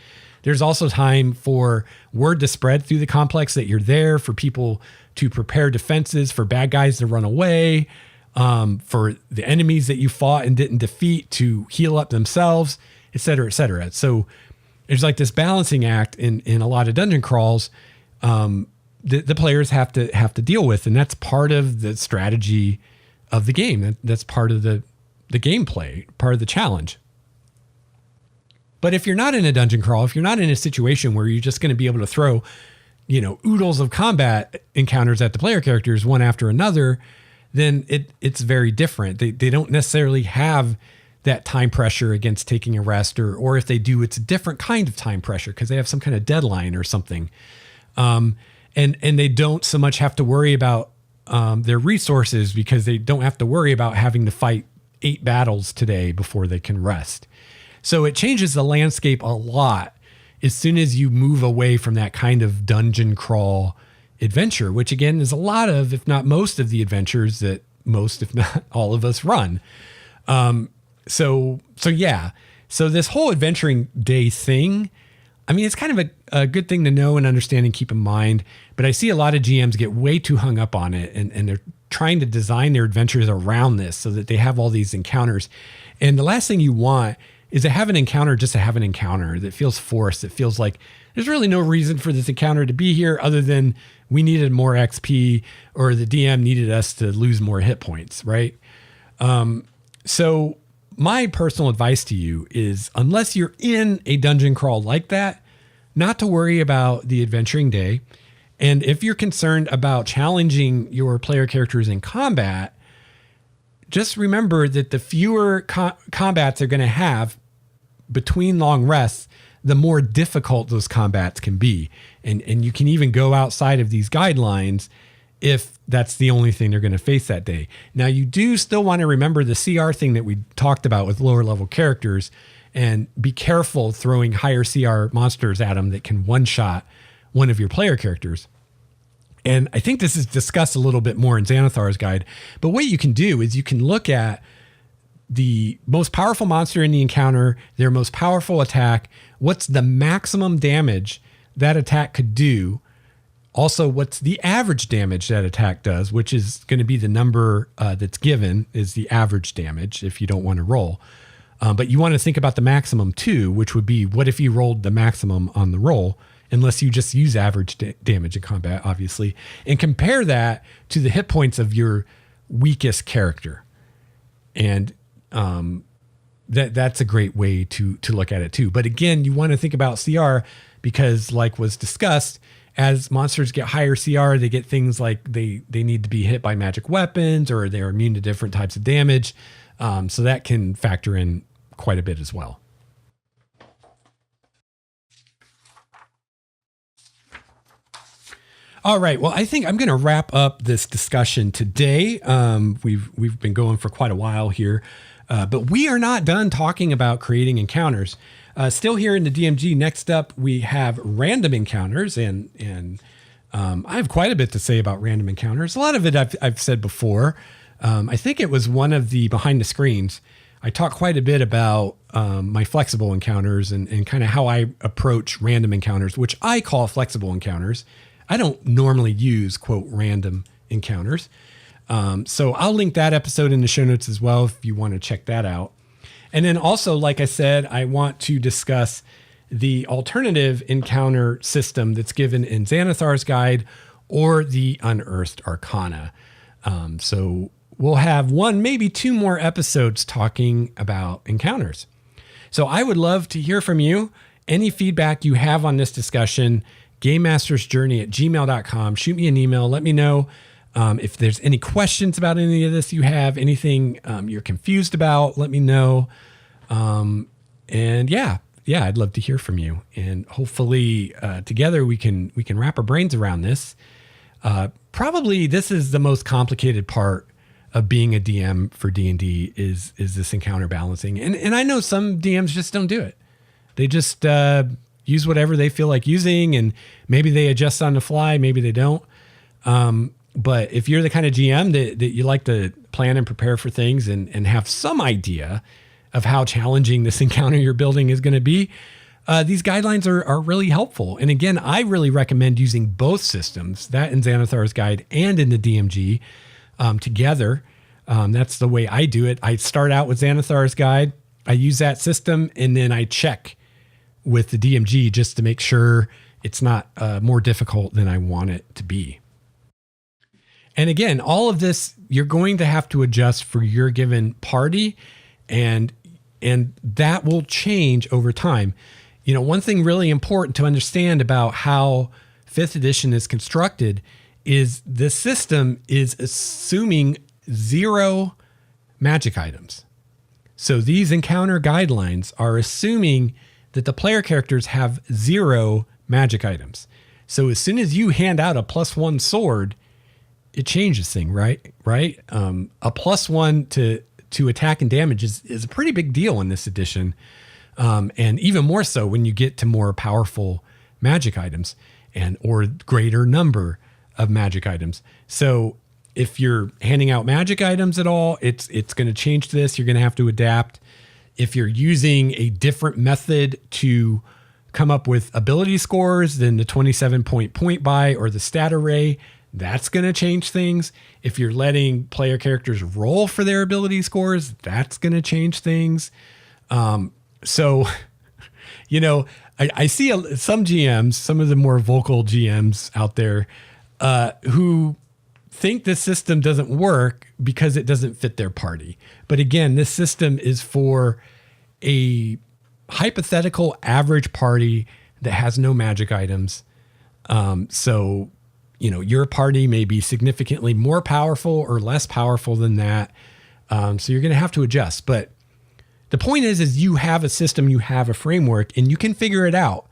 There's also time for word to spread through the complex that you're there, for people to prepare defenses, for bad guys to run away, for the enemies that you fought and didn't defeat to heal up themselves, et cetera, et cetera. So there's like this balancing act in a lot of dungeon crawls the players have to deal with, and that's part of the strategy of the game. That's part of the gameplay, part of the challenge. But if you're not in a dungeon crawl, if you're not in a situation where you're just going to be able to throw, oodles of combat encounters at the player characters one after another, then it's very different. They don't necessarily have that time pressure against taking a rest, or if they do, it's a different kind of time pressure because they have some kind of deadline or something. And they don't so much have to worry about their resources because they don't have to worry about having to fight 8 battles today before they can rest. So it changes the landscape a lot as soon as you move away from that kind of dungeon crawl adventure, which again is a lot of, if not most of the adventures that most, if not all of us run. So this whole adventuring day thing, I mean, it's kind of a good thing to know and understand and keep in mind, but I see a lot of GMs get way too hung up on it, and they're trying to design their adventures around this so that they have all these encounters. And the last thing you want is to have an encounter just to have an encounter that feels forced. It feels like there's really no reason for this encounter to be here other than we needed more XP or the DM needed us to lose more hit points, right? So my personal advice to you is, unless you're in a dungeon crawl like that, not to worry about the adventuring day. And if you're concerned about challenging your player characters in combat, just remember that the fewer combats they're going to have between long rests, the more difficult those combats can be. And you can even go outside of these guidelines if that's the only thing they're going to face that day. Now, you do still want to remember the CR thing that we talked about with lower level characters, and be careful throwing higher CR monsters at them that can one-shot one of your player characters. And I think this is discussed a little bit more in Xanathar's guide, but what you can do is you can look at the most powerful monster in the encounter, their most powerful attack, what's the maximum damage that attack could do. Also, what's the average damage that attack does, which is going to be the number that's given is the average damage if you don't want to roll. But you want to think about the maximum too, which would be, what if you rolled the maximum on the roll, unless you just use average damage in combat, obviously, and compare that to the hit points of your weakest character. And that's a great way to look at it too. But again, you want to think about CR because, like was discussed, as monsters get higher CR, they get things like they need to be hit by magic weapons, or they're immune to different types of damage. So that can factor in quite a bit as well. All right. Well, I think I'm going to wrap up this discussion today. We've been going for quite a while here, but we are not done talking about creating encounters. Still here in the DMG. Next up, we have random encounters, and I have quite a bit to say about random encounters. A lot of it I've said before. I think it was one of the behind the screens. I talked quite a bit about my flexible encounters and kind of how I approach random encounters, which I call flexible encounters. I don't normally use, quote, random encounters. So I'll link that episode in the show notes as well if you want to check that out. And then also, like I said, I want to discuss the alternative encounter system that's given in Xanathar's guide, or the Unearthed Arcana. So we'll have one, maybe two more episodes talking about encounters. So I would love to hear from you. Any feedback you have on this discussion, gamemastersjourney@gmail.com. Shoot me an email. Let me know if there's any questions about any of this you have, anything you're confused about, let me know. And yeah, I'd love to hear from you. And hopefully together we can wrap our brains around this. Probably this is the most complicated part of being a DM for D&D is this encounter balancing. And I know some DMs just don't do it. They just use whatever they feel like using, and maybe they adjust on the fly, maybe they don't. But if you're the kind of GM that you like to plan and prepare for things and have some idea of how challenging this encounter you're building is going to be, these guidelines are really helpful. And again, I really recommend using both systems, that in Xanathar's Guide and in the DMG together. That's the way I do it. I start out with Xanathar's Guide. I use that system, and then I check with the DMG just to make sure it's not more difficult than I want it to be. And again, all of this, you're going to have to adjust for your given party, and that will change over time. You know, one thing really important to understand about how 5th edition is constructed is the system is assuming 0 magic items. So these encounter guidelines are assuming that the player characters have 0 magic items. So as soon as you hand out a +1 sword, it changes things, right? A +1 to attack and damage is a pretty big deal in this edition. And even more so when you get to more powerful magic items or greater number of magic items. So if you're handing out magic items at all, it's going to change this. You're going to have to adapt. If you're using a different method to come up with ability scores than the 27-point buy or the stat array, that's going to change things. If you're letting player characters roll for their ability scores, that's going to change things. So, you know, I see some GMs, some of the more vocal GMs out there who think this system doesn't work because it doesn't fit their party. But again, this system is for a hypothetical average party that has no magic items. So, you know, your party may be significantly more powerful or less powerful than that. So you're going to have to adjust. But the point is you have a system, you have a framework, and you can figure it out.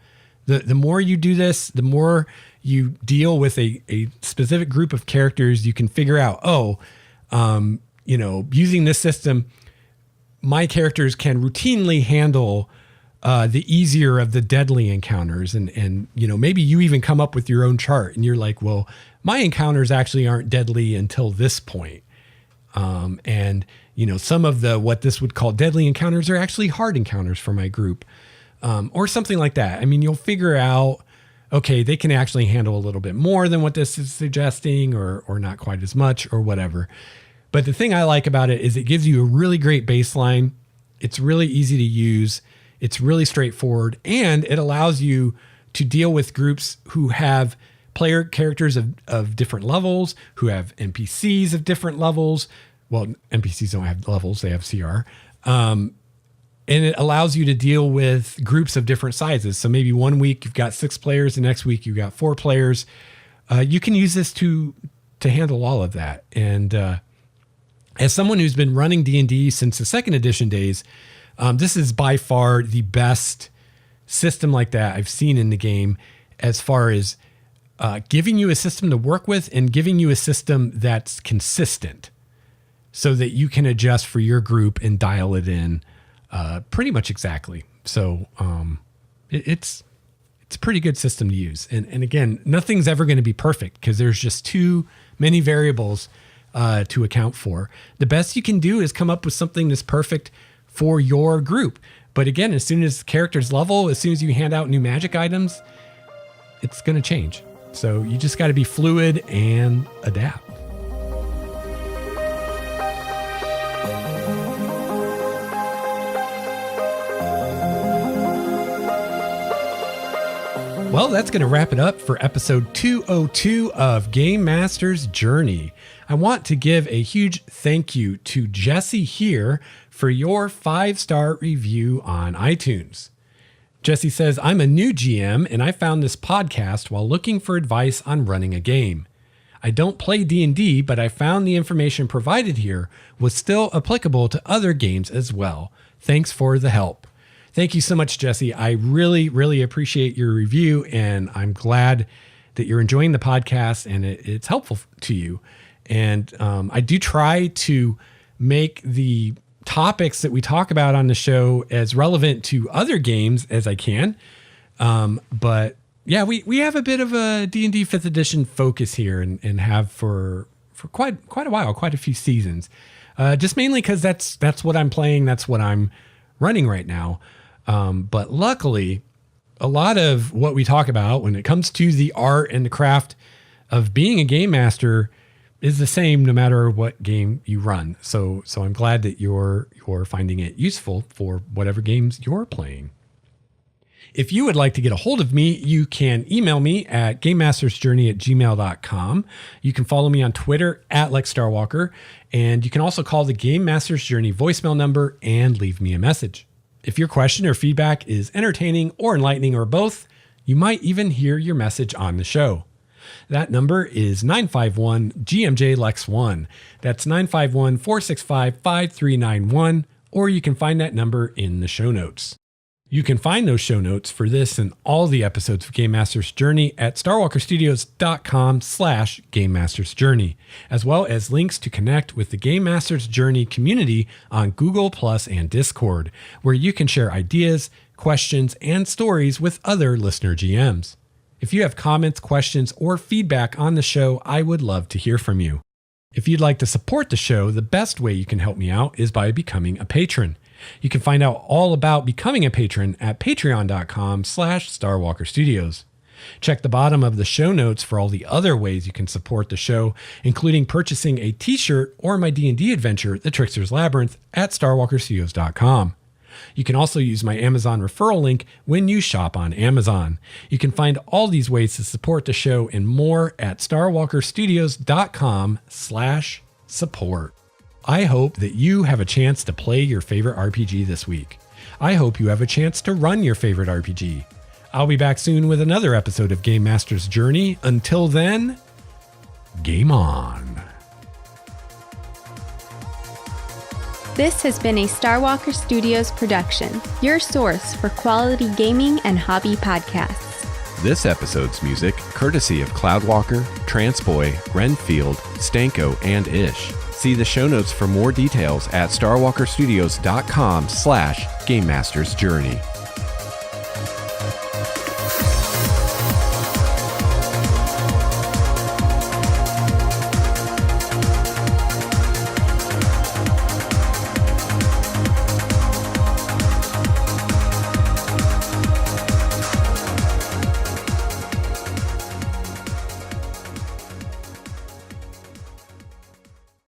The more you do this, the more you deal with a specific group of characters, you can figure out, you know, using this system, my characters can routinely handle the easier of the deadly encounters. And, you know, maybe you even come up with your own chart and you're like, well, my encounters actually aren't deadly until this point. And, you know, some of what this would call deadly encounters are actually hard encounters for my group, or something like that. I mean, you'll figure out, okay, they can actually handle a little bit more than what this is suggesting, or not quite as much, or whatever. But the thing I like about it is it gives you a really great baseline. It's really easy to use. It's really straightforward, and it allows you to deal with groups who have player characters of different levels, who have NPCs of different levels. Well, NPCs don't have levels, they have CR. And it allows you to deal with groups of different sizes. So maybe one week you've got 6 players, the next week you've got 4 players. You can use this to handle all of that. And as someone who's been running D&D since the 2nd edition days, this is by far the best system like that I've seen in the game, as far as giving you a system to work with and giving you a system that's consistent so that you can adjust for your group and dial it in pretty much exactly. So it's a pretty good system to use. And again, nothing's ever going to be perfect because there's just too many variables to account for. The best you can do is come up with something that's perfect for your group. But again, as soon as characters level, as soon as you hand out new magic items, it's going to change. So you just got to be fluid and adapt. Well, that's going to wrap it up for episode 202 of Game Master's Journey. I want to give a huge thank you to Jesse here for your 5-star review on iTunes. Jesse says, I'm a new GM and I found this podcast while looking for advice on running a game. I don't play D&D, but I found the information provided here was still applicable to other games as well. Thanks for the help. Thank you so much, Jesse. I really, really appreciate your review, and I'm glad that you're enjoying the podcast and it's helpful to you. And I do try to make the topics that we talk about on the show as relevant to other games as I can. But yeah, we have a bit of a D&D 5th edition focus here and have for quite a while, quite a few seasons. Just mainly because that's what I'm playing. That's what I'm running right now. But luckily, a lot of what we talk about when it comes to the art and the craft of being a game master is the same no matter what game you run. So I'm glad that you're finding it useful for whatever games you're playing. If you would like to get a hold of me, you can email me at gamemastersjourney@gmail.com. You can follow me on Twitter @LexStarWalker, and you can also call the Game Masters Journey voicemail number and leave me a message. If your question or feedback is entertaining or enlightening or both, you might even hear your message on the show. That number is 951-GMJ-LEX1. That's 951-465-5391, or you can find that number in the show notes. You can find those show notes for this and all the episodes of Game Master's Journey at starwalkerstudios.com/Game Master's Journey, as well as links to connect with the Game Master's Journey community on Google Plus and Discord, where you can share ideas, questions, and stories with other listener GMs. If you have comments, questions, or feedback on the show, I would love to hear from you. If you'd like to support the show, the best way you can help me out is by becoming a patron. You can find out all about becoming a patron at patreon.com/StarWalkerStudios. Check the bottom of the show notes for all the other ways you can support the show, including purchasing a t-shirt or my D&D adventure, The Trickster's Labyrinth, at StarWalkerStudios.com. You can also use my Amazon referral link when you shop on Amazon. You can find all these ways to support the show and more at StarWalkerStudios.com/support. I hope that you have a chance to play your favorite RPG this week. I hope you have a chance to run your favorite RPG. I'll be back soon with another episode of Game Master's Journey. Until then, game on. This has been a Starwalker Studios production, your source for quality gaming and hobby podcasts. This episode's music, courtesy of Cloudwalker, Transboy, Renfield, Stanko, and Ish. See the show notes for more details at starwalkerstudios.com/Game Master's Journey.